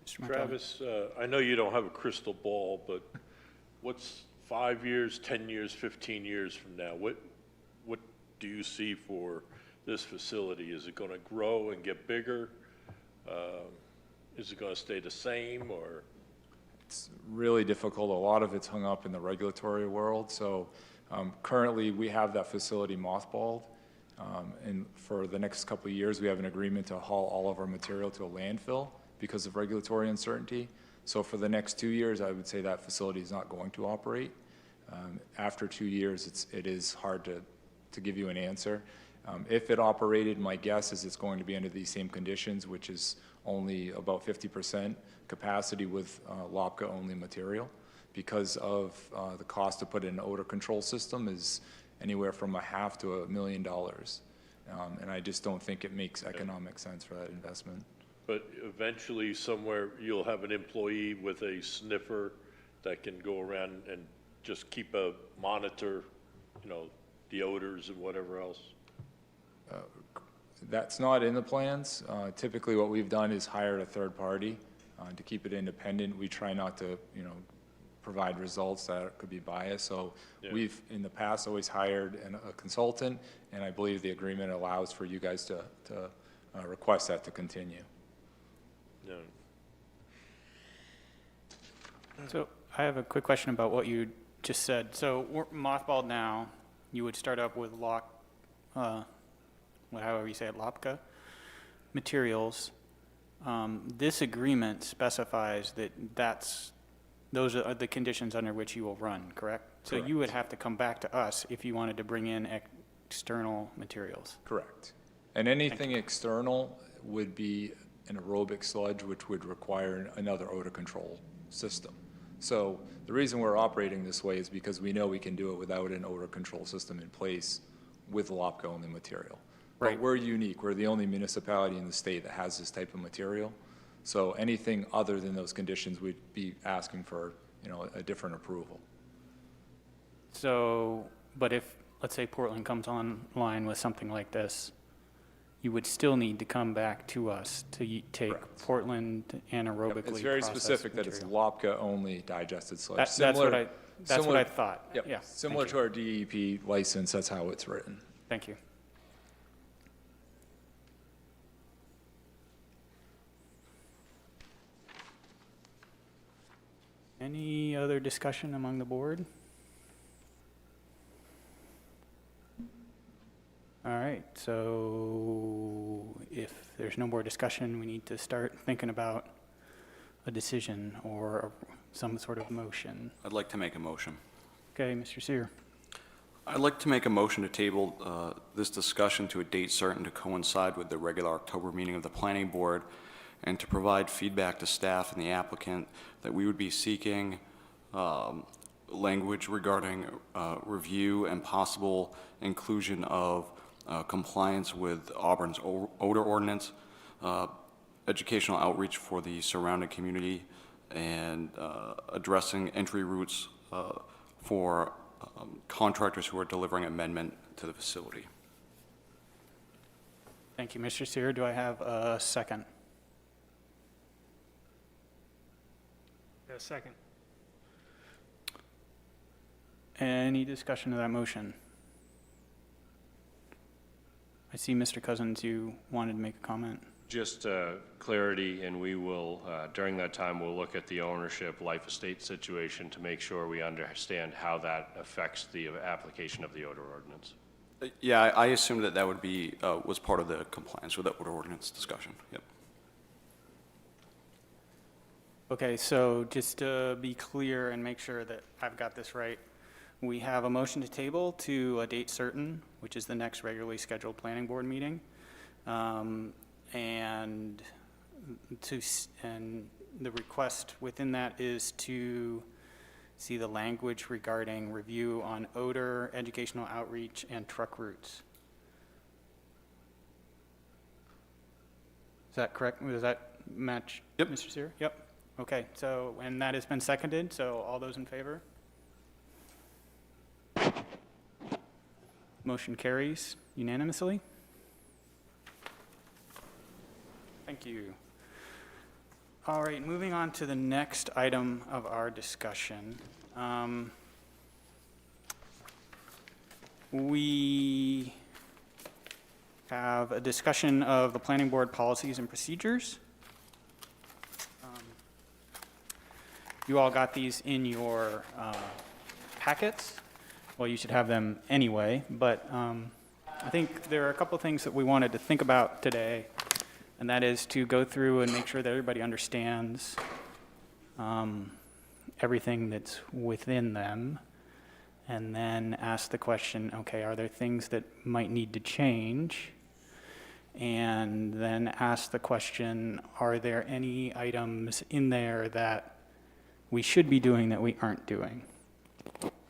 Mr. Martelli? Travis, I know you don't have a crystal ball, but what's 5 years, 10 years, 15 years from now? What do you see for this facility? Is it going to grow and get bigger? Is it going to stay the same, or? It's really difficult. A lot of it's hung up in the regulatory world. So currently, we have that facility mothballed. And for the next couple of years, we have an agreement to haul all of our material to a landfill because of regulatory uncertainty. So for the next 2 years, I would say that facility is not going to operate. After 2 years, it is hard to to give you an answer. If it operated, my guess is it's going to be under these same conditions, which is only about 50% capacity with LOPCA-only material, because of the cost to put in an odor control system is anywhere from $500,000 to $1 million. And I just don't think it makes economic sense for that investment. But eventually, somewhere, you'll have an employee with a sniffer that can go around and just keep a monitor, you know, the odors and whatever else. That's not in the plans. Typically, what we've done is hired a third party to keep it independent. We try not to, you know, provide results that could be biased. So Yeah. we've, in the past, always hired a consultant, and I believe the agreement allows for you guys to request that to continue. Yeah. So I have a quick question about what you just said. So we're mothballed now, you would start up with however you say it, LOPCA materials. This agreement specifies that those are the conditions under which you will run, correct? So you would have to come back to us if you wanted to bring in external materials. Correct. And anything external would be an aerobic sludge, which would require another odor control system. So the reason we're operating this way is because we know we can do it without an odor control system in place with LOPCA-only material. Right. But we're unique. We're the only municipality in the state that has this type of material. So anything other than those conditions, we'd be asking for, you know, a different approval. So, but if, let's say Portland comes online with something like this, you would still need to come back to us to take Correct. Portland anaerobically It's very processed specific that it's material. LOPCA-only digested sludge. That's Similar- what I thought. Yep, Yeah. similar thank to our DEP license, that's how it's written. you. Thank you. Any other discussion among the board? All right, so if there's no more discussion, we need to start thinking about a decision or some sort of motion. I'd like to make a motion. Okay, Mr. Sear. I'd like to make a motion to table this discussion to a date certain to coincide with the regular October meeting of the planning board, and to provide feedback to staff and the applicant that we would be seeking language regarding review and possible inclusion of compliance with Auburn's odor ordinance, educational outreach for the surrounding community, and addressing entry routes for contractors who are delivering amendment to the facility. Thank you, Mr. Sear. Do I have a second? Yeah, second. Any discussion of that motion? I see, Mr. Cousins, you wanted to make a comment. Just clarity, and we will, during that time, we'll look at the ownership life estate situation to make sure we understand how that affects the application of the odor ordinance. Yeah, I assume that that would be, was part of the compliance with the odor ordinance discussion. Yep. Okay, so just to be clear and make sure that I've got this right, we have a motion to table to a date certain, which is the next regularly scheduled planning board meeting. And the request within that is to see the language regarding review on odor, educational outreach, and truck routes. Is that correct? Does that match? Yep. Mr. Sear? Yep. Okay, so, and that has been seconded, so all those in favor? Motion carries unanimously. Thank you. All right, moving on to the next item of our discussion. We have a discussion of the planning board policies and procedures. You all got these in your packets. Well, you should have them anyway, but I think there are a couple things that we wanted to think about today, and that is to go through and make sure that everybody understands everything that's within them, and then ask the question, okay, are there things that might need to change? And then ask the question, are there any items in there that we should be doing that we aren't doing?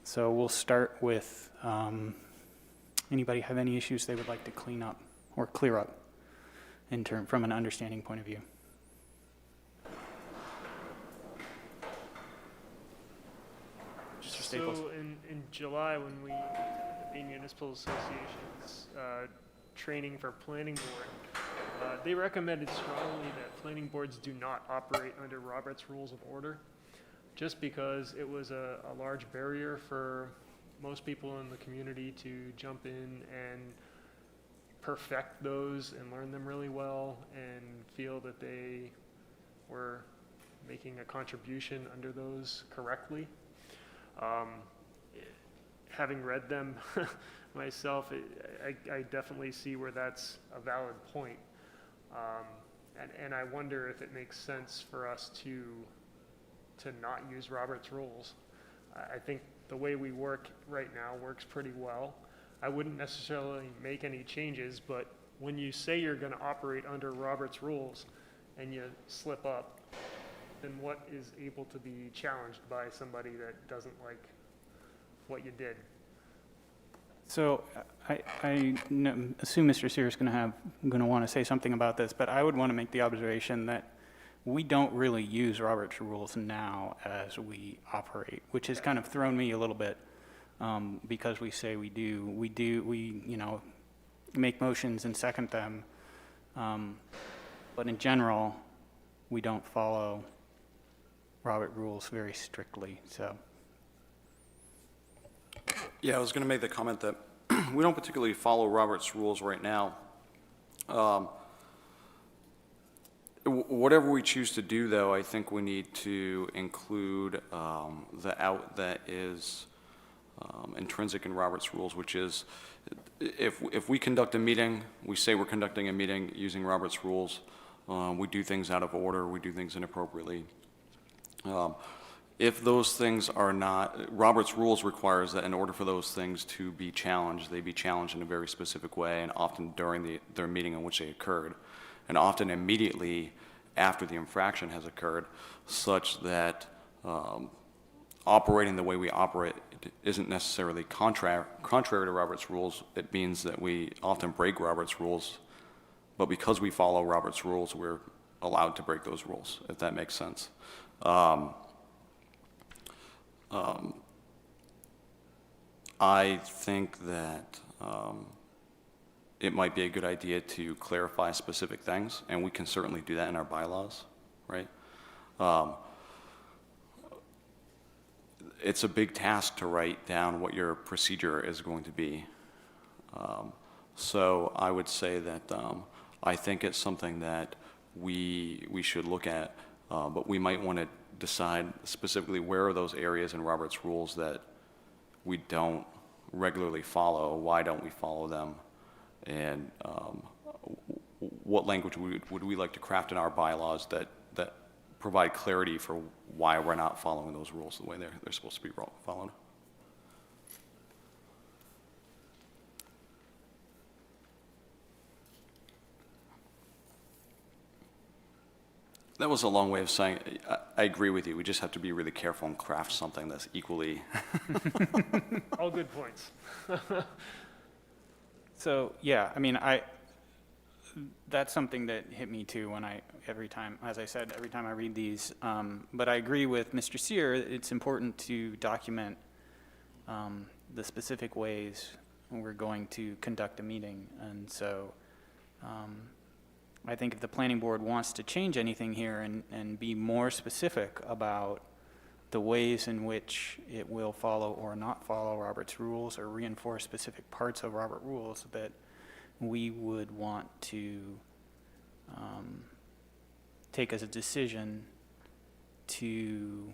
So we'll start with, anybody have any issues they would like to clean up or clear up from an understanding point of view? Mr. Staples? So in July, when we had the Maine Municipal Association's training for planning board, they recommended strongly that planning boards do not operate under Robert's Rules of Order, just because it was a large barrier for most people in the community to jump in and perfect those and learn them really well and feel that they were making a contribution under those correctly. Having read them myself, I definitely see where that's a valid point. And I wonder if it makes sense for us to not use Robert's rules. I think the way we work right now works pretty well. I wouldn't necessarily make any changes, but when you say you're going to operate under Robert's rules and you slip up, then what is able to be challenged by somebody that doesn't like what you did? So I assume Mr. Sear is going to want to say something about this, but I would want to make the observation that we don't really use Robert's rules now as we operate, which has kind of thrown me a little bit, because we say we do, you know, make motions and second them, but in general, we don't follow Robert rules very strictly, so. Yeah, I was going to make the comment that we don't particularly follow Robert's rules right now. Whatever we choose to do, though, I think we need to include the out that is intrinsic in Robert's rules, which is if we conduct a meeting, we say we're conducting a meeting using Robert's rules, we do things out of order, we do things inappropriately. If those things are not, Robert's rules requires that in order for those things to be challenged, they be challenged in a very specific way, and often during their meeting in which they occurred, and often immediately after the infraction has occurred, such that operating the way we operate isn't necessarily contrary to Robert's rules. It means that we often break Robert's rules, but because we follow Robert's rules, we're allowed to break those rules, if that makes sense. I think that it might be a good idea to clarify specific things, and we can certainly do that in our bylaws, right? It's a big task to write down what your procedure is going to be. So I would say that I think it's something that we should look at, but we might want to decide specifically where are those areas in Robert's rules that we don't regularly follow, why don't we follow them, and what language would we like to craft in our bylaws that provide clarity for why we're not following those rules the way they're supposed to be followed. That was a long way of saying, I agree with you. We just have to be really careful and craft something that's equally. All good points. So, yeah, I mean, that's something that hit me too when every time I read these. But I agree with Mr. Sear, it's important to document the specific ways we're going to conduct a meeting. And so I think if the planning board wants to change anything here and be more specific about the ways in which it will follow or not follow Robert's rules or reinforce specific parts of Robert rules, that we would want to take as a decision to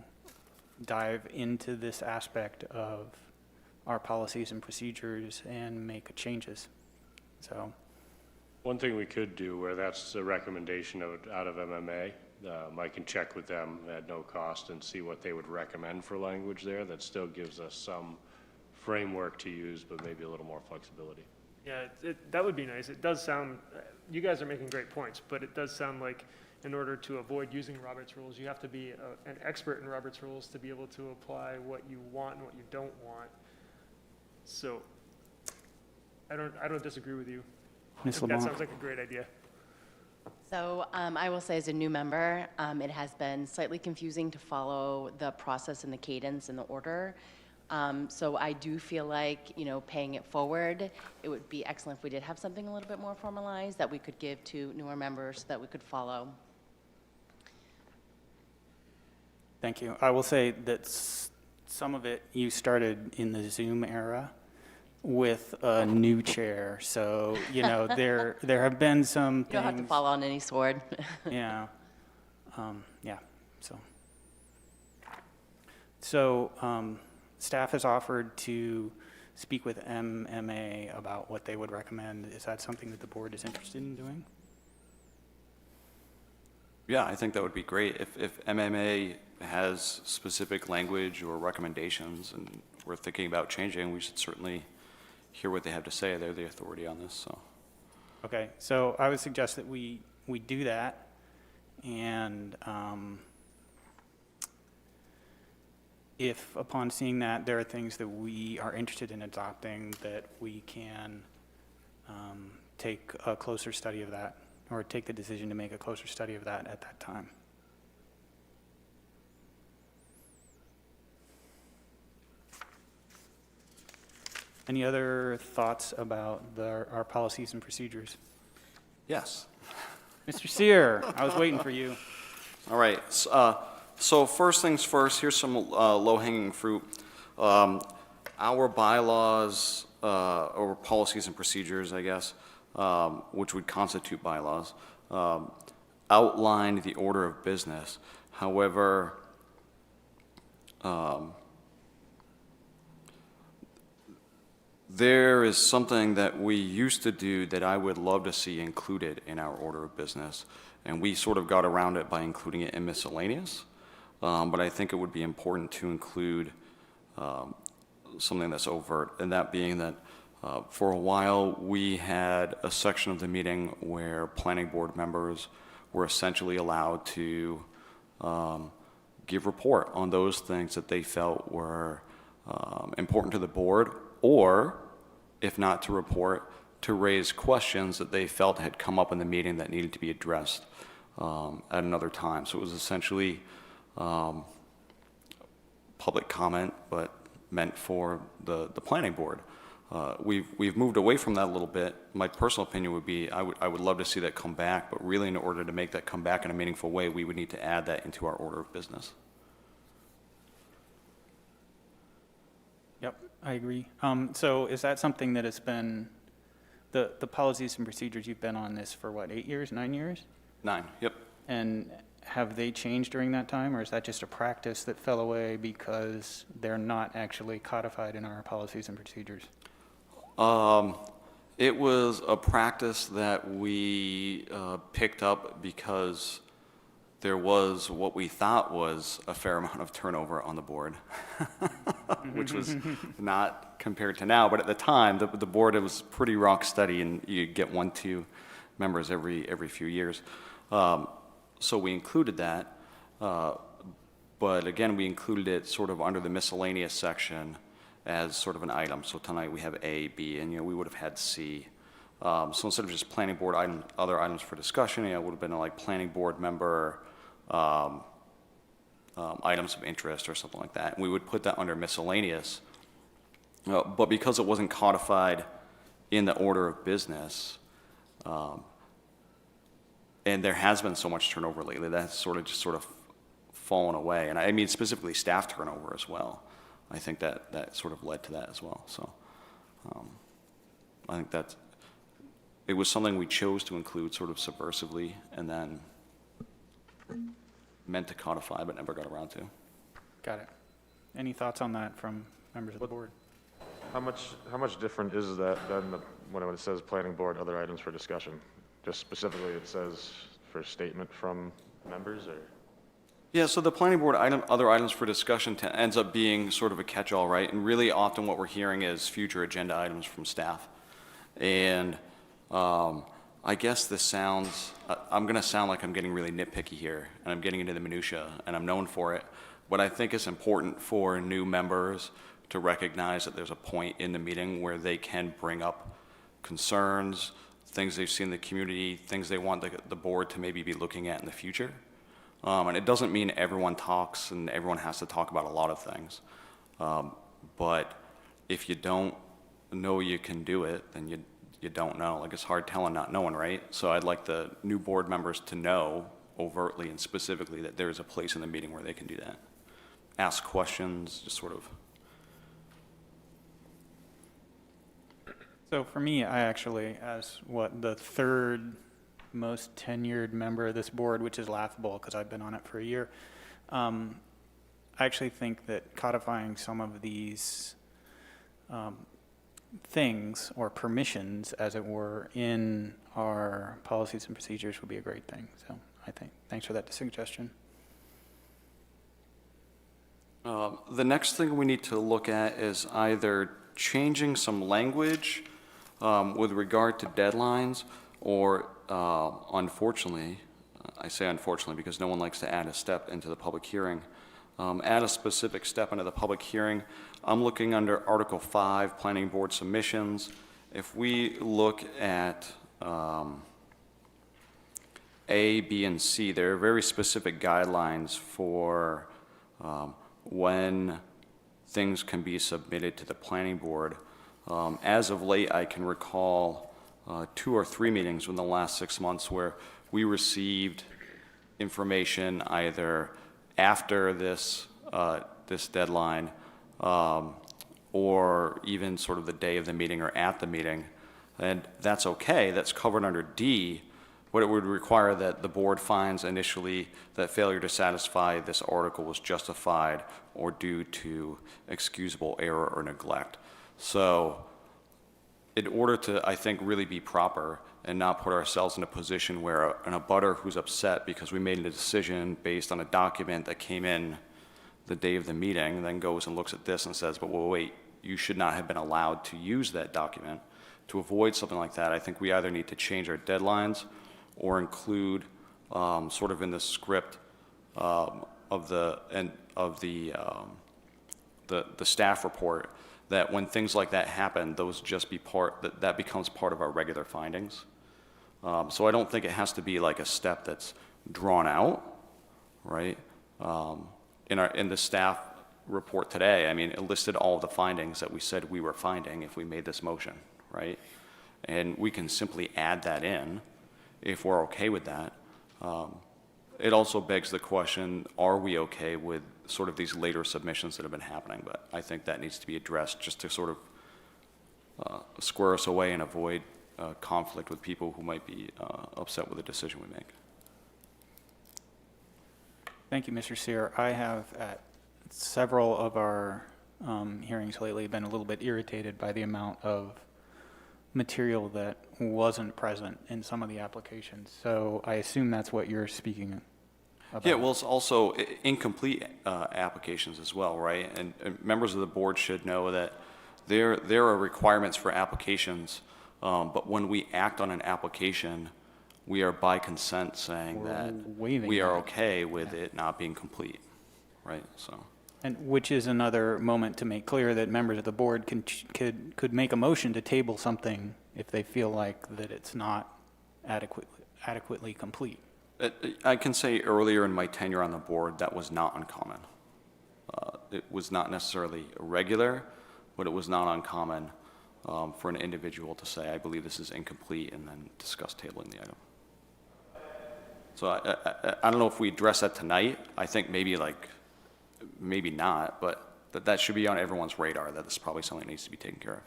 dive into this aspect of our policies and procedures and make changes. So. One thing we could do, where that's a recommendation out of MMA, I can check with them at no cost and see what they would recommend for language there that still gives us some framework to use, but maybe a little more flexibility. Yeah, that would be nice. It does sound, you guys are making great points, but it does sound like in order to avoid using Robert's rules, you have to be an expert in Robert's rules to be able to apply what you want and what you don't want. So I don't disagree with you. Ms. That LeBlanc? sounds like a great idea. So I will say as a new member, it has been slightly confusing to follow the process and the cadence and the order. So I do feel like, paying it forward, it would be excellent if we did have something a little bit more formalized that we could give to newer members that we could follow. Thank you. I will say that some of it you started in the Zoom era with a new chair. So, there have been some You don't have to things- fall on any sword. Yeah. Yeah, so. Staff has offered to speak with MMA about what they would recommend. Is that something that the board is interested in doing? Yeah, I think that would be great. If MMA has specific language or recommendations and we're thinking about changing, we should certainly hear what they have to say. They're the authority on this, so. Okay, so I would suggest that we do that, and if upon seeing that there are things that we are interested in adopting, that we can take a closer study of that, or take the decision to make a closer study of that at that time. Any other thoughts about our policies and procedures? Yes. Mr. Sear, I was waiting for you. All right. So first things first, here's some low-hanging fruit. Our bylaws, or policies and procedures, I guess, which would constitute bylaws, outline the order of business. However, there is something that we used to do that I would love to see included in our order of business, and we sort of got around it by including it in miscellaneous. But I think it would be important to include something that's overt, and that being that for a while we had a section of the meeting where planning board members were essentially allowed to give report on those things that they felt were important to the board, or if not to report, to raise questions that they felt had come up in the meeting that needed to be addressed at another time. So it was essentially public comment, but meant for the planning board. We've moved away from that a little bit. My personal opinion would be I would love to see that come back, but really in order to make that come back in a meaningful way, we would need to add that into our order of business. Yep, I agree. So is that something that has been, the policies and procedures, you've been on this for what, 8 years, 9 years? 9, yep. And have they changed during that time, or is that just a practice that fell away because they're not actually codified in our policies and procedures? It was a practice that we picked up because there was what we thought was a fair amount of turnover on the board, which was not compared to now. But at the time, the board, it was pretty rock steady, and you get 1-2 members every few years. So we included that, but again, we included it sort of under the miscellaneous section as sort of an item. So tonight we have A, B, and we would have had C. So instead of just planning board item, other items for discussion, it would have been like planning board member items of interest or something like that. And we would put that under miscellaneous, but because it wasn't codified in the order of business, and there has been so much turnover lately, that's sort of fallen away. And I mean specifically staff turnover as well. I think that sort of led to that as well. So I think that it was something we chose to include sort of subversively and then meant to codify but never got around to. Got it. Any thoughts on that from members of the board? How much different is that than when it says planning board, other items for discussion? Just specifically it says for statement from members, or? Yeah, so the planning board item, other items for discussion ends up being sort of a catch-all, right? And really often what we're hearing is future agenda items from staff. And I guess this sounds, I'm going to sound like I'm getting really nitpicky here, and I'm getting into the minutia, and I'm known for it. But I think it's important for new members to recognize that there's a point in the meeting where they can bring up concerns, things they've seen in the community, things they want the board to maybe be looking at in the future. And it doesn't mean everyone talks and everyone has to talk about a lot of things. But if you don't know you can do it, then you don't know. Like, it's hard telling not knowing, right? So I'd like the new board members to know overtly and specifically that there's a place in the meeting where they can do that. Ask questions, just sort of. So for me, I actually, as the third most tenured member of this board, which is laughable because I've been on it for a year, I actually think that codifying some of these things or permissions, as it were, in our policies and procedures would be a great thing. So I think, thanks for that suggestion. The next thing we need to look at is either changing some language with regard to deadlines, or unfortunately, I say unfortunately because no one likes to add a step into the public hearing, add a specific step into the public hearing. I'm looking under Article 5, Planning Board Submissions. If we look at A, B, and C, there are very specific guidelines for when things can be submitted to the planning board. As of late, I can recall 2 or 3 meetings in the last 6 months where we received information either after this deadline or even sort of the day of the meeting or at the meeting. And that's okay, that's covered under D, but it would require that the board finds initially that failure to satisfy this article was justified or due to excusable error or neglect. So in order to, I think, really be proper and not put ourselves in a position where an abutter who's upset because we made a decision based on a document that came in the day of the meeting then goes and looks at this and says, but wait, you should not have been allowed to use that document. To avoid something like that, I think we either need to change our deadlines or include sort of in the script of the staff report that when things like that happen, those just be that becomes part of our regular findings. So I don't think it has to be like a step that's drawn out, right? In the staff report today, I mean, it listed all the findings that we said we were finding if we made this motion, right? And we can simply add that in if we're okay with that. It also begs the question, are we okay with sort of these later submissions that have been happening? But I think that needs to be addressed just to sort of square us away and avoid conflict with people who might be upset with the decision we make. Thank you, Mr. Sear. I have at several of our hearings lately been a little bit irritated by the amount of material that wasn't present in some of the applications. So I assume that's what you're speaking about. Yeah, well, it's also incomplete applications as well, right? And members of the board should know that there are requirements for applications, but when we act on an application, we are by consent saying that we are okay with it not being complete, right? So. And which is another moment to make clear that members of the board could make a motion to table something if they feel like that it's not adequately complete. I can say earlier in my tenure on the board, that was not uncommon. It was not necessarily irregular, but it was not uncommon for an individual to say, I believe this is incomplete, and then discuss tabling the item. So I don't know if we address that tonight. I think maybe not, but that should be on everyone's radar, that this is probably something that needs to be taken care of.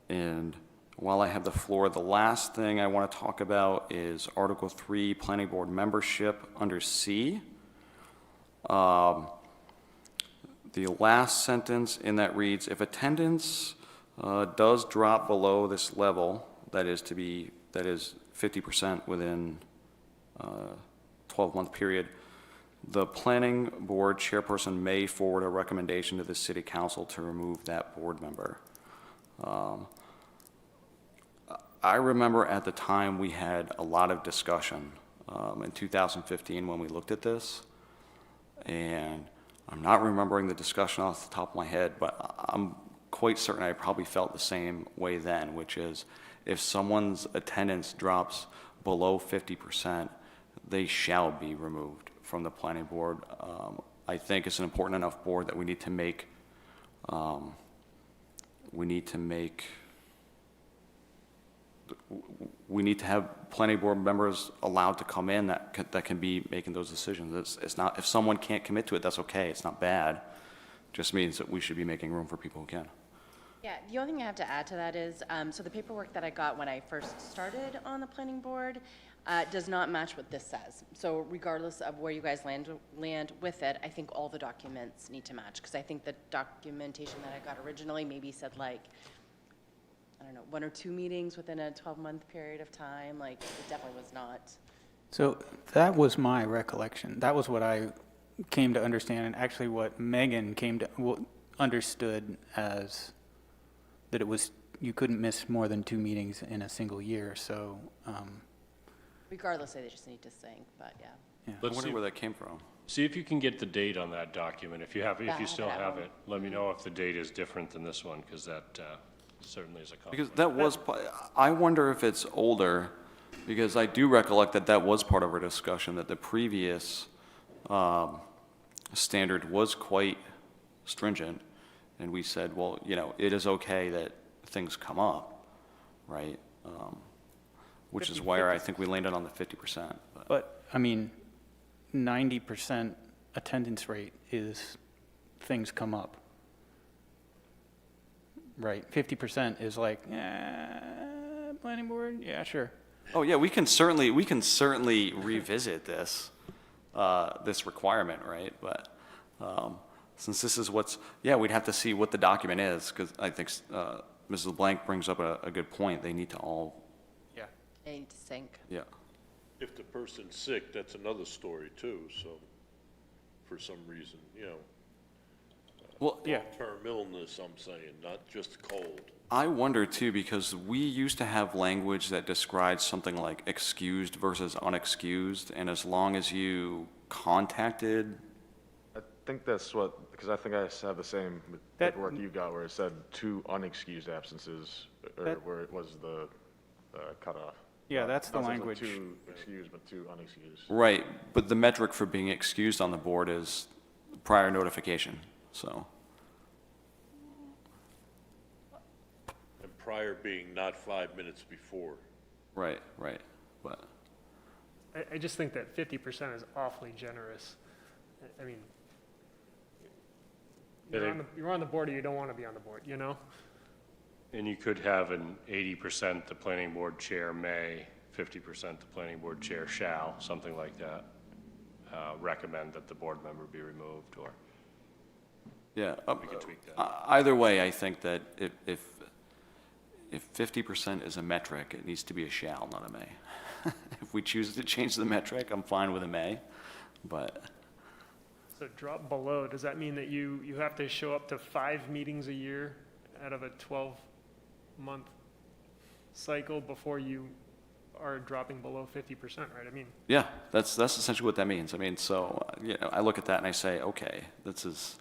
And while I have the floor, the last thing I want to talk about is Article 3, Planning Board Membership under C. The last sentence in that reads, if attendance does drop below this level, that is 50% within 12-month period, The planning board chairperson may forward a recommendation to the city council to remove that board member. I remember at the time we had a lot of discussion in 2015 when we looked at this, and I'm not remembering the discussion off the top of my head, but I'm quite certain I probably felt the same way then, which is if someone's attendance drops below 50%, they shall be removed from the planning board. I think it's an important enough board that we need to make have planning board members allowed to come in that can be making those decisions. It's not, if someone can't commit to it, that's okay, it's not bad. Just means that we should be making room for people who can. Yeah, the only thing I have to add to that is, so the paperwork that I got when I first started on the planning board does not match what this says. So regardless of where you guys land with it, I think all the documents need to match, because I think the documentation that I got originally maybe said like, I don't know, 1 or 2 meetings within a 12-month period of time. Like, it definitely was not. So that was my recollection. That was what I came to understand, and actually what Megan understood as that it was, you couldn't miss more than 2 meetings in a single year, so. Regardless, they just need to sync, but yeah. I Let's wonder see, where that came from. see if you can get the date on that document. If you have, if Yeah, you still I have will. it, let me know if the date is different than this one, because that certainly is a Because conflict. that was, I wonder if it's older, because I do recollect that that was part of our discussion, that the previous standard was quite stringent, and we said, well, you know, it is okay that things come up, right? Which is why I think we landed on the 50%. But, I mean, 90% attendance rate is things come up. Right, 50% is like, planning board, yeah, sure. Oh, yeah, we can certainly revisit this, this requirement, right? But since this is we'd have to see what the document is, because I think Mrs. Blank brings up a good point. They need to all, Yeah. They need to sync. yeah. If the person's sick, that's another story too, so, for some reason, you know. Well, Yeah. Long-term illness, I'm saying, not just cold. I wonder too, because we used to have language that described something like excused versus unexcused, and as long as you contacted, I think that's what, because I think I have the same That- paperwork you got where it said 2 unexcused absences, or That- where it was the cutoff. Yeah, that's the Not something language. 2 excused, but 2 unexcused. right, but the metric for being excused on the board is prior notification, so. And prior being not 5 minutes before. Right, but, I just think that 50% is awfully generous. I mean, you're on the board or you don't want to be on the board, you know? And you could have an 80% the planning board chair may, 50% the planning board chair shall, something like that. Recommend that the board member be removed, or yeah. we could tweak that. Either way, I think that if 50% is a metric, it needs to be a shall, not a may. If we choose to change the metric, I'm fine with a may, but, So drop below, does that mean that you have to show up to 5 meetings a year out of a 12-month cycle before you are dropping below 50%, right? I mean, yeah, that's essentially what that means. I mean, so, you know, I look at that and I say, okay, there's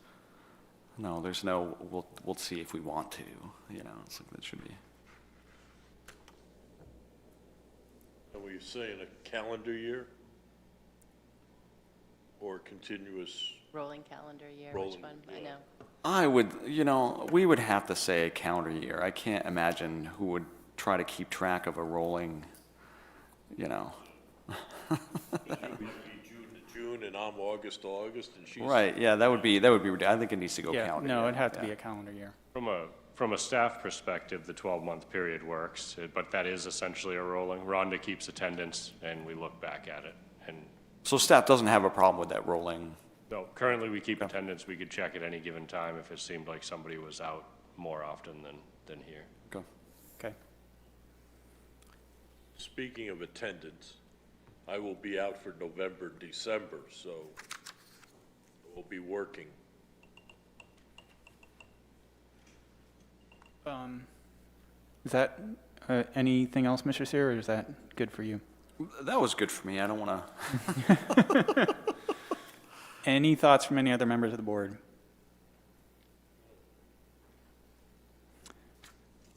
no, we'll see if we want to, you know, it's like, that should be. And were you saying a calendar year? Or continuous? Rolling calendar year, which Rolling, one? I yeah. know. I would, you know, we would have to say a calendar year. I can't imagine who would try to keep track of a rolling, you know. It would be June to June, and I'm August to August, and she's. Right, yeah, that would be, I think it needs to go Yeah, calendar. no, year, it'd have to be yeah. a calendar year. From a staff perspective, the 12-month period works, but that is essentially a rolling. Rhonda keeps attendance, and we look back at it. And So staff doesn't have a problem with that rolling. no, currently, we keep attendance. We could check at any given time if it seemed like somebody was out more often than here. Go. Okay. Speaking of attendance, I will be out for November, December, so will be working. Is that anything else, Mr. Sear, or is that good for you? That was good for me. I don't want to. Any thoughts from any other members of the board?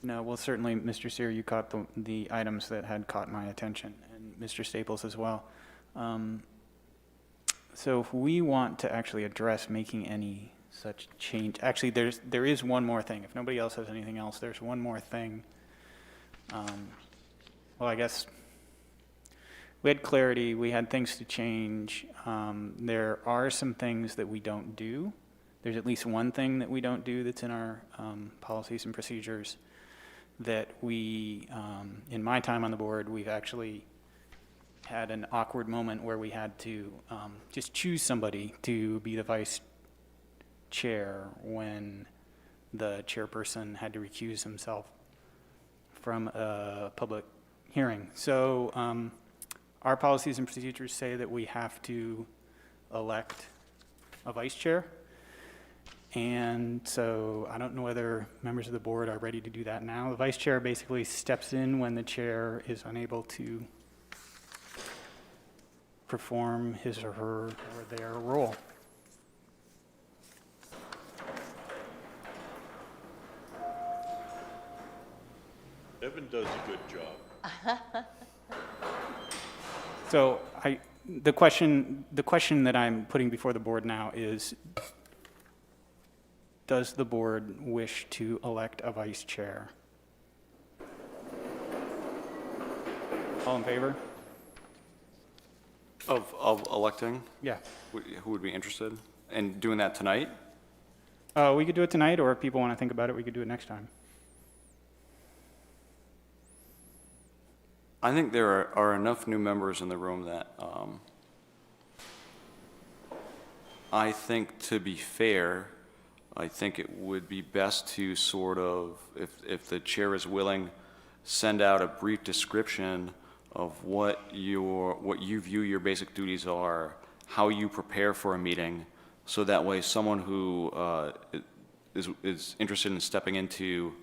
No, well, certainly, Mr. Sear, you caught the items that had caught my attention, and Mr. Staples as well. So if we want to actually address making any such change, actually, there is one more thing. If nobody else has anything else, there's one more thing. Well, I guess we had clarity, we had things to change. There are some things that we don't do. There's at least one thing that we don't do that's in our policies and procedures that we, in my time on the board, we've actually had an awkward moment where we had to just choose somebody to be the vice chair when the chairperson had to recuse himself from a public hearing. So our policies and procedures say that we have to elect a vice chair. And so I don't know whether members of the board are ready to do that now. The vice chair basically steps in when the chair is unable to perform his or her or their role. Evan does a good job. So the question that I'm putting before the board now is, does the board wish to elect a vice chair? All in favor? Of electing? Yeah. Who would be interested in doing that tonight? We could do it tonight, or if people want to think about it, we could do it next time. I think there are enough new members in the room that I think, to be fair, I think it would be best to sort of, if the chair is willing, send out a brief description of what you view your basic duties are, how you prepare for a meeting, so that way someone who is interested in stepping into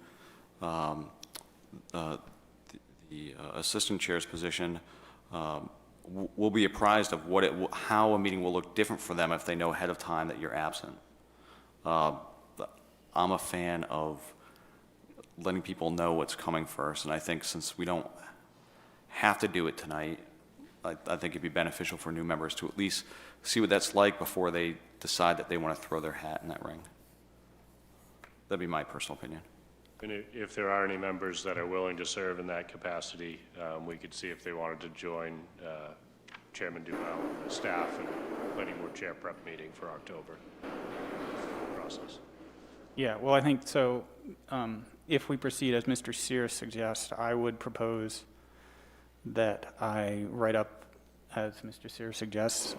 the assistant chair's position will be apprised of how a meeting will look different for them if they know ahead of time that you're absent. I'm a fan of letting people know what's coming first, and I think since we don't have to do it tonight, I think it'd be beneficial for new members to at least see what that's like before they decide that they want to throw their hat in that ring. That'd be my personal opinion. And if there are any members that are willing to serve in that capacity, we could see if they wanted to join Chairman Duval and the staff in the planning board chair prep meeting for October process. Yeah, well, I think so. If we proceed as Mr. Sear suggests, I would propose that I write up, as Mr. Sear suggests,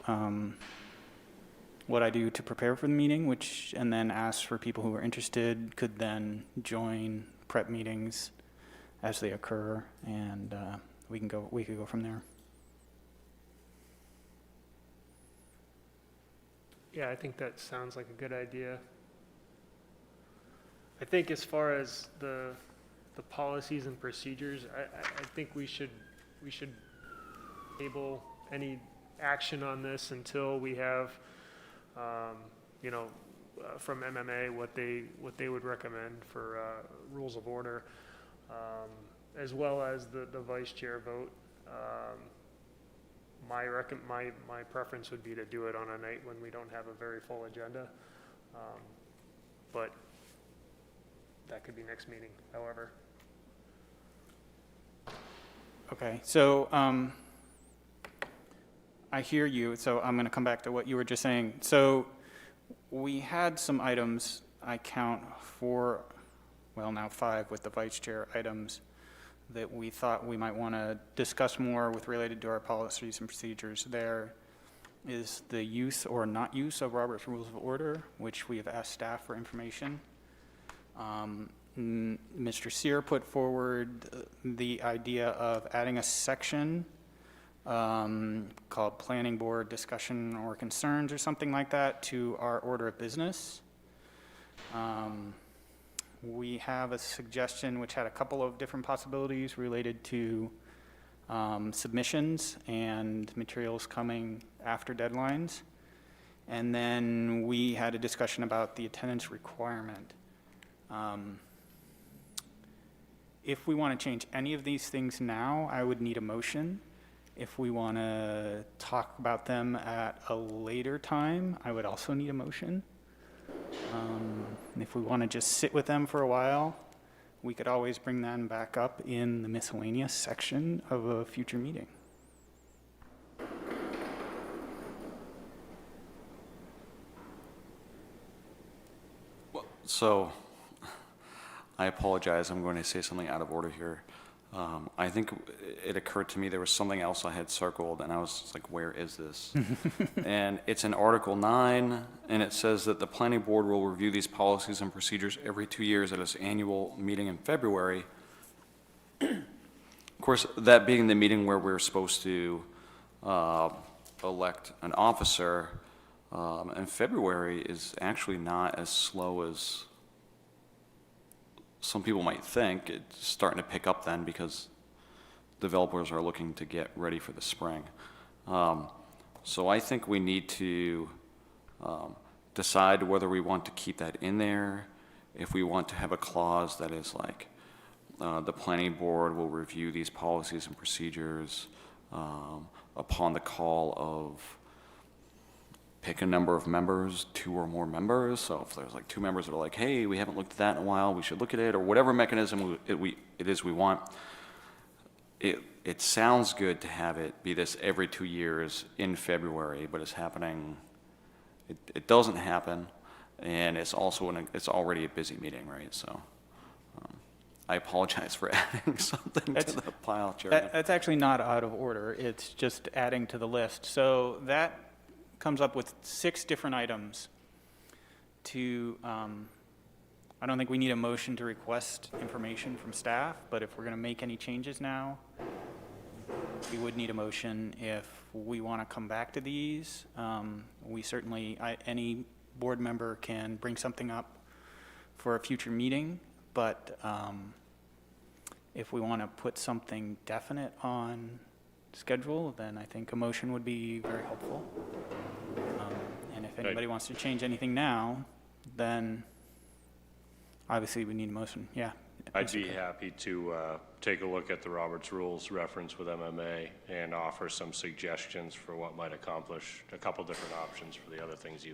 what I do to prepare for the meeting, and then ask for people who are interested could then join prep meetings as they occur, and we could go from there. Yeah, I think that sounds like a good idea. I think as far as the policies and procedures, I think we should table any action on this until we have, from MMA what they would recommend for rules of order, as well as the vice chair vote. My preference would be to do it on a night when we don't have a very full agenda, but that could be next meeting, however. Okay, so I hear you, so I'm going to come back to what you were just saying. So we had some items, I count 4, well, now 5 with the vice chair items that we thought we might want to discuss more with related to our policies and procedures. There is the use or not use of Robert's Rules of Order, which we have asked staff for information. Mr. Sear put forward the idea of adding a section called Planning Board Discussion or Concerns or something like that to our order of business. We have a suggestion which had a couple of different possibilities related to submissions and materials coming after deadlines. And then we had a discussion about the attendance requirement. If we want to change any of these things now, I would need a motion. If we want to talk about them at a later time, I would also need a motion. If we want to just sit with them for a while, we could always bring them back up in the miscellaneous section of a future meeting. So, I apologize, I'm going to say something out of order here. I think it occurred to me there was something else I had circled, and I was just like, where is this? And it's in Article 9, and it says that the planning board will review these policies and procedures every 2 years at its annual meeting in February. Of course, that being the meeting where we're supposed to elect an officer, and February is actually not as slow as some people might think. It's starting to pick up then because developers are looking to get ready for the spring. So I think we need to decide whether we want to keep that in there, if we want to have a clause that is like, the planning board will review these policies and procedures upon the call of, pick a number of members, 2 or more members. So if there's like 2 members that are like, hey, we haven't looked at that in a while, we should look at it, or whatever mechanism it is we want. It sounds good to have it be this every 2 years in February, but it's happening, it doesn't happen, and it's also, it's already a busy meeting, right? So I apologize for adding something to the pile, Chairman. That's actually not out of order. It's just adding to the list. So that comes up with 6 different items to, I don't think we need a motion to request information from staff, but if we're going to make any changes now, we would need a motion. If we want to come back to these, we certainly, any board member can bring something up for a future meeting, but if we want to put something definite on schedule, then I think a motion would be very helpful. And if anybody wants to change anything now, then obviously we need a motion. Yeah. I'd be happy to take a look at the Roberts Rules reference with MMA and offer some suggestions for what might accomplish a couple different options for the other things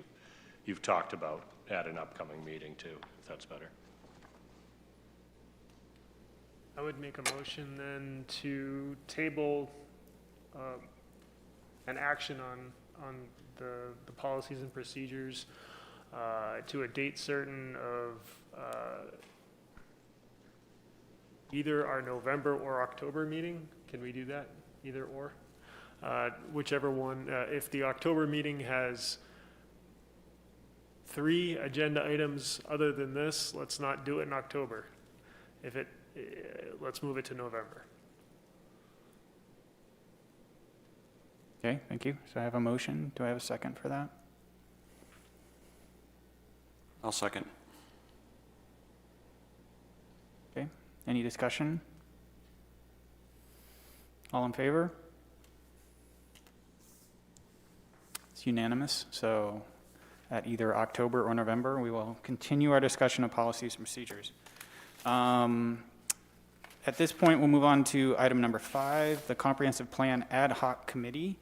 you've talked about at an upcoming meeting too, if that's better. I would make a motion then to table an action on the policies and procedures to a date certain of either our November or October meeting. Can we do that? Either or? Whichever one. If the October meeting has 3 agenda items other than this, let's not do it in October. Let's move it to November. Okay, thank you. So I have a motion. Do I have a second for that? I'll second. Okay, any discussion? All in favor? It's unanimous, so at either October or November, we will continue our discussion of policies and procedures. At this point, we'll move on to item number 5, the Comprehensive Plan Ad Hoc Committee.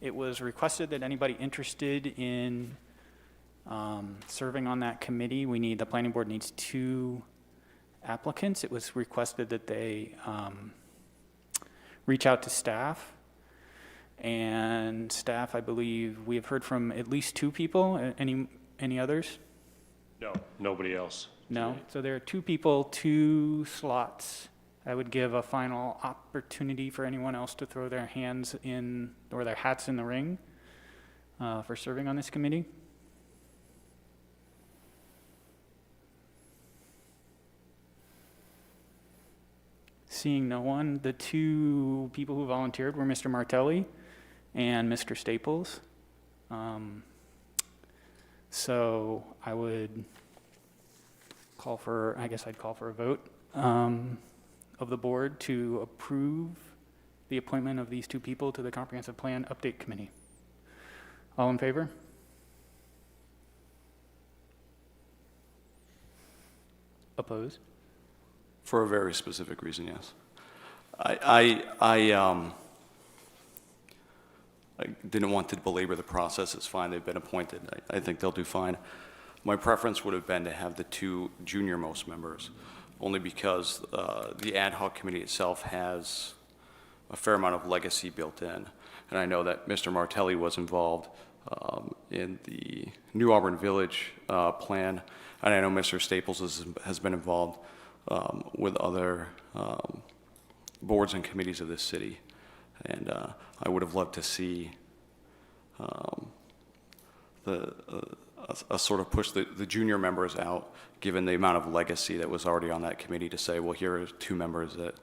It was requested that anybody interested in serving on that committee, the planning board needs 2 applicants. It was requested that they reach out to staff. And staff, I believe, we have heard from at least 2 people. Any others? No, nobody else. No? So there are 2 people, 2 slots. I would give a final opportunity for anyone else to throw their hands in, or their hats in the ring for serving on this committee. Seeing no one, the two people who volunteered were Mr. Martelli and Mr. Staples. So I would call for, I guess I'd call for a vote of the board to approve the appointment of these two people to the Comprehensive Plan Update Committee. All in favor? Opposed? For a very specific reason, yes. I didn't want to belabor the process. It's fine. They've been appointed. I think they'll do fine. My preference would have been to have the two junior-most members, only because the ad hoc committee itself has a fair amount of legacy built in. And I know that Mr. Martelli was involved in the New Auburn Village plan, and I know Mr. Staples has been involved with other boards and committees of this city. And I would have loved to see a sort of push the junior members out, given the amount of legacy that was already on that committee, to say, well, here are two members that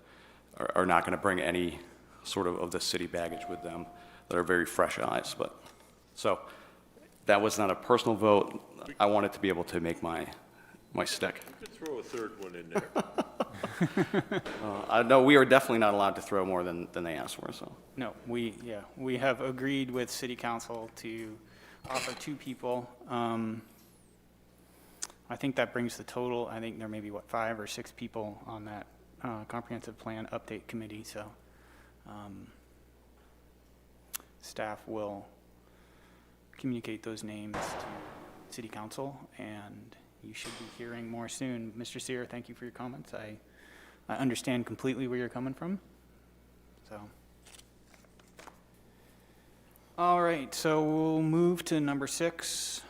are not going to bring any sort of the city baggage with them, that are very fresh eyes. But so that was not a personal vote. I wanted to be able to make my stick. You could throw a third one in there. No, we are definitely not allowed to throw more than they asked for, so. No, we have agreed with city council to offer two people. I think that brings the total, I think there may be, 5 or 6 people on that comprehensive plan update committee, so staff will communicate those names to city council, and you should be hearing more soon. Mr. Sear, thank you for your comments. I understand completely where you're coming from, so. All right, so we'll move to number 6,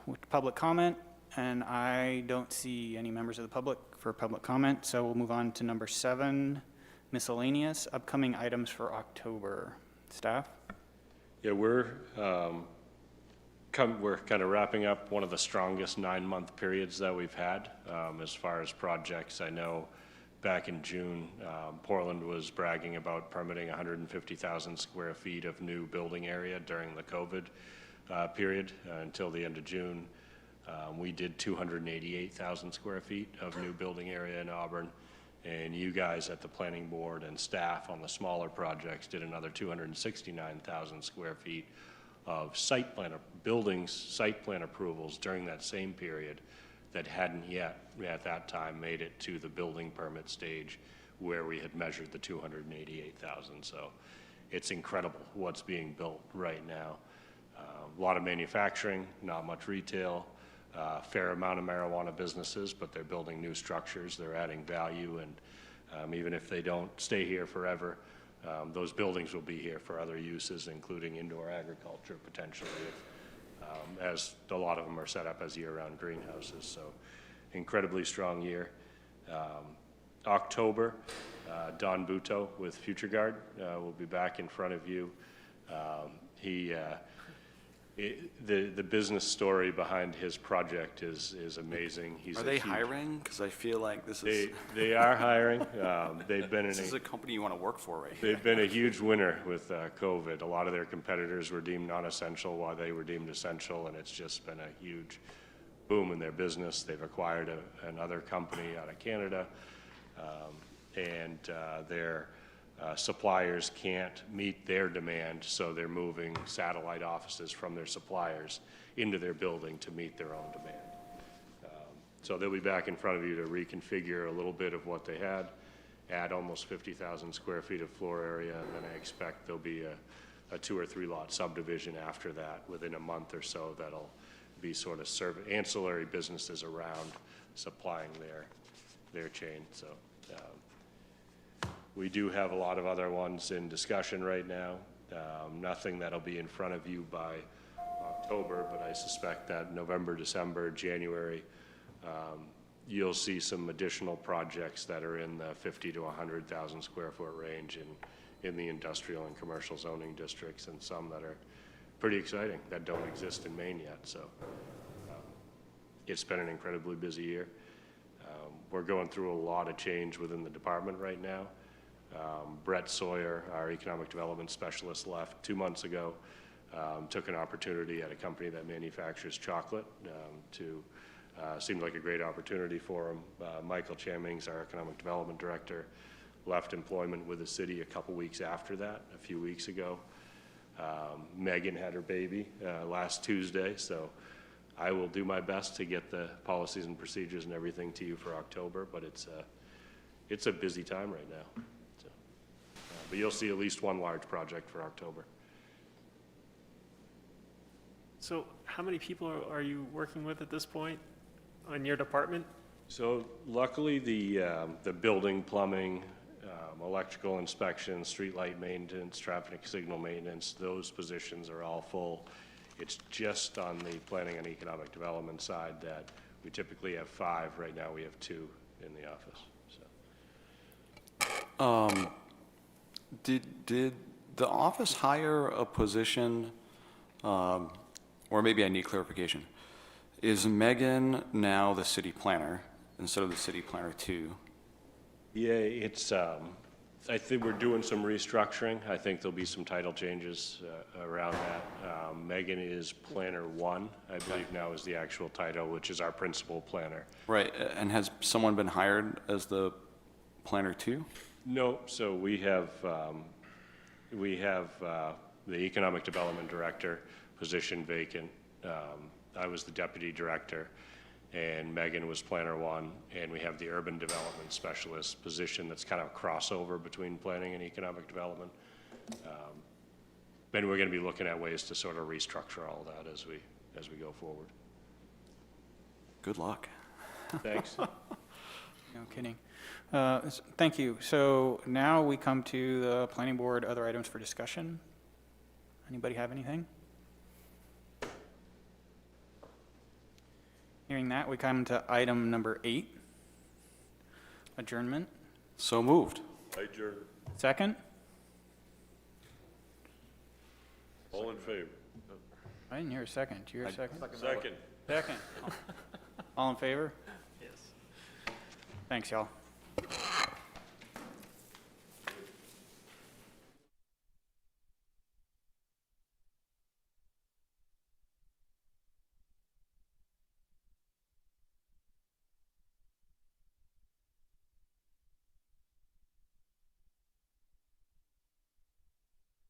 with public comment, and I don't see any members of the public for public comment, so we'll move on to number 7, miscellaneous, upcoming items for October. Staff? Yeah, we're kind of wrapping up one of the strongest 9-month periods that we've had as far as projects. I know back in June, Portland was bragging about permitting 150,000 square feet of new building area during the COVID period until the end of June. We did 288,000 square feet of new building area in Auburn, and you guys at the planning board and staff on the smaller projects did another 269,000 square feet of site plan approvals during that same period that hadn't yet at that time made it to the building permit stage where we had measured the 288,000. So it's incredible what's being built right now. A lot of manufacturing, not much retail, fair amount of marijuana businesses, but they're building new structures, they're adding value, and even if they don't stay here forever, those buildings will be here for other uses, including indoor agriculture potentially, as a lot of them are set up as year-round greenhouses. So incredibly strong year. October, Don Buto with Future Guard will be back in front of you. The business story behind his project is amazing. Are they hiring? Because I feel like this is. They are hiring. They've been This is a company you want to work for, right? They've been a huge winner with COVID. A lot of their competitors were deemed non-essential while they were deemed essential, and it's just been a huge boom in their business. They've acquired another company out of Canada, and their suppliers can't meet their demand, so they're moving satellite offices from their suppliers into their building to meet their own demand. So they'll be back in front of you to reconfigure a little bit of what they had, add almost 50,000 square feet of floor area, and then I expect there'll be a 2 or 3 lot subdivision after that within a month or so that'll be sort of ancillary businesses around supplying their chain. So we do have a lot of other ones in discussion right now. Nothing that'll be in front of you by October, but I suspect that November, December, January, you'll see some additional projects that are in the 50 to 100,000 square foot range in the industrial and commercial zoning districts, and some that are pretty exciting that don't exist in Maine yet. So it's been an incredibly busy year. We're going through a lot of change within the department right now. Brett Sawyer, our economic development specialist, left 2 months ago. Took an opportunity at a company that manufactures chocolate seemed like a great opportunity for him. Michael Chamings, our economic development director, left employment with the city a couple weeks after that, a few weeks ago. Megan had her baby last Tuesday, so I will do my best to get the policies and procedures and everything to you for October, but it's a busy time right now. So, but you'll see at least one large project for October. So how many people are you working with at this point on your department? So luckily, the building, plumbing, electrical inspection, street light maintenance, traffic signal maintenance, those positions are all full. It's just on the planning and economic development side that we typically have 5. Right now, we have 2 in the office, so. Did the office hire a position, or maybe I need clarification. Is Megan now the city planner instead of the city planner 2? Yeah, it's, I think we're doing some restructuring. I think there'll be some title changes around that. Megan is Planner 1, I believe now is the actual title, which is our principal planner. Right, and has someone been hired as the planner 2? No, so we have the economic development director position vacant. I was the deputy director, and Megan was planner 1, and we have the urban development specialist position that's kind of a crossover between planning and economic development. And we're going to be looking at ways to sort of restructure all that as we go forward. Good luck. Thanks. No kidding. Thank you. So now we come to the planning board, other items for discussion. Anybody have anything? Hearing that, we come to item number 8, adjournment. So moved. I adjourn. Second? All in favor? I didn't hear a second. Do you hear a second? Second. Second. All in favor? Yes. Thanks, y'all.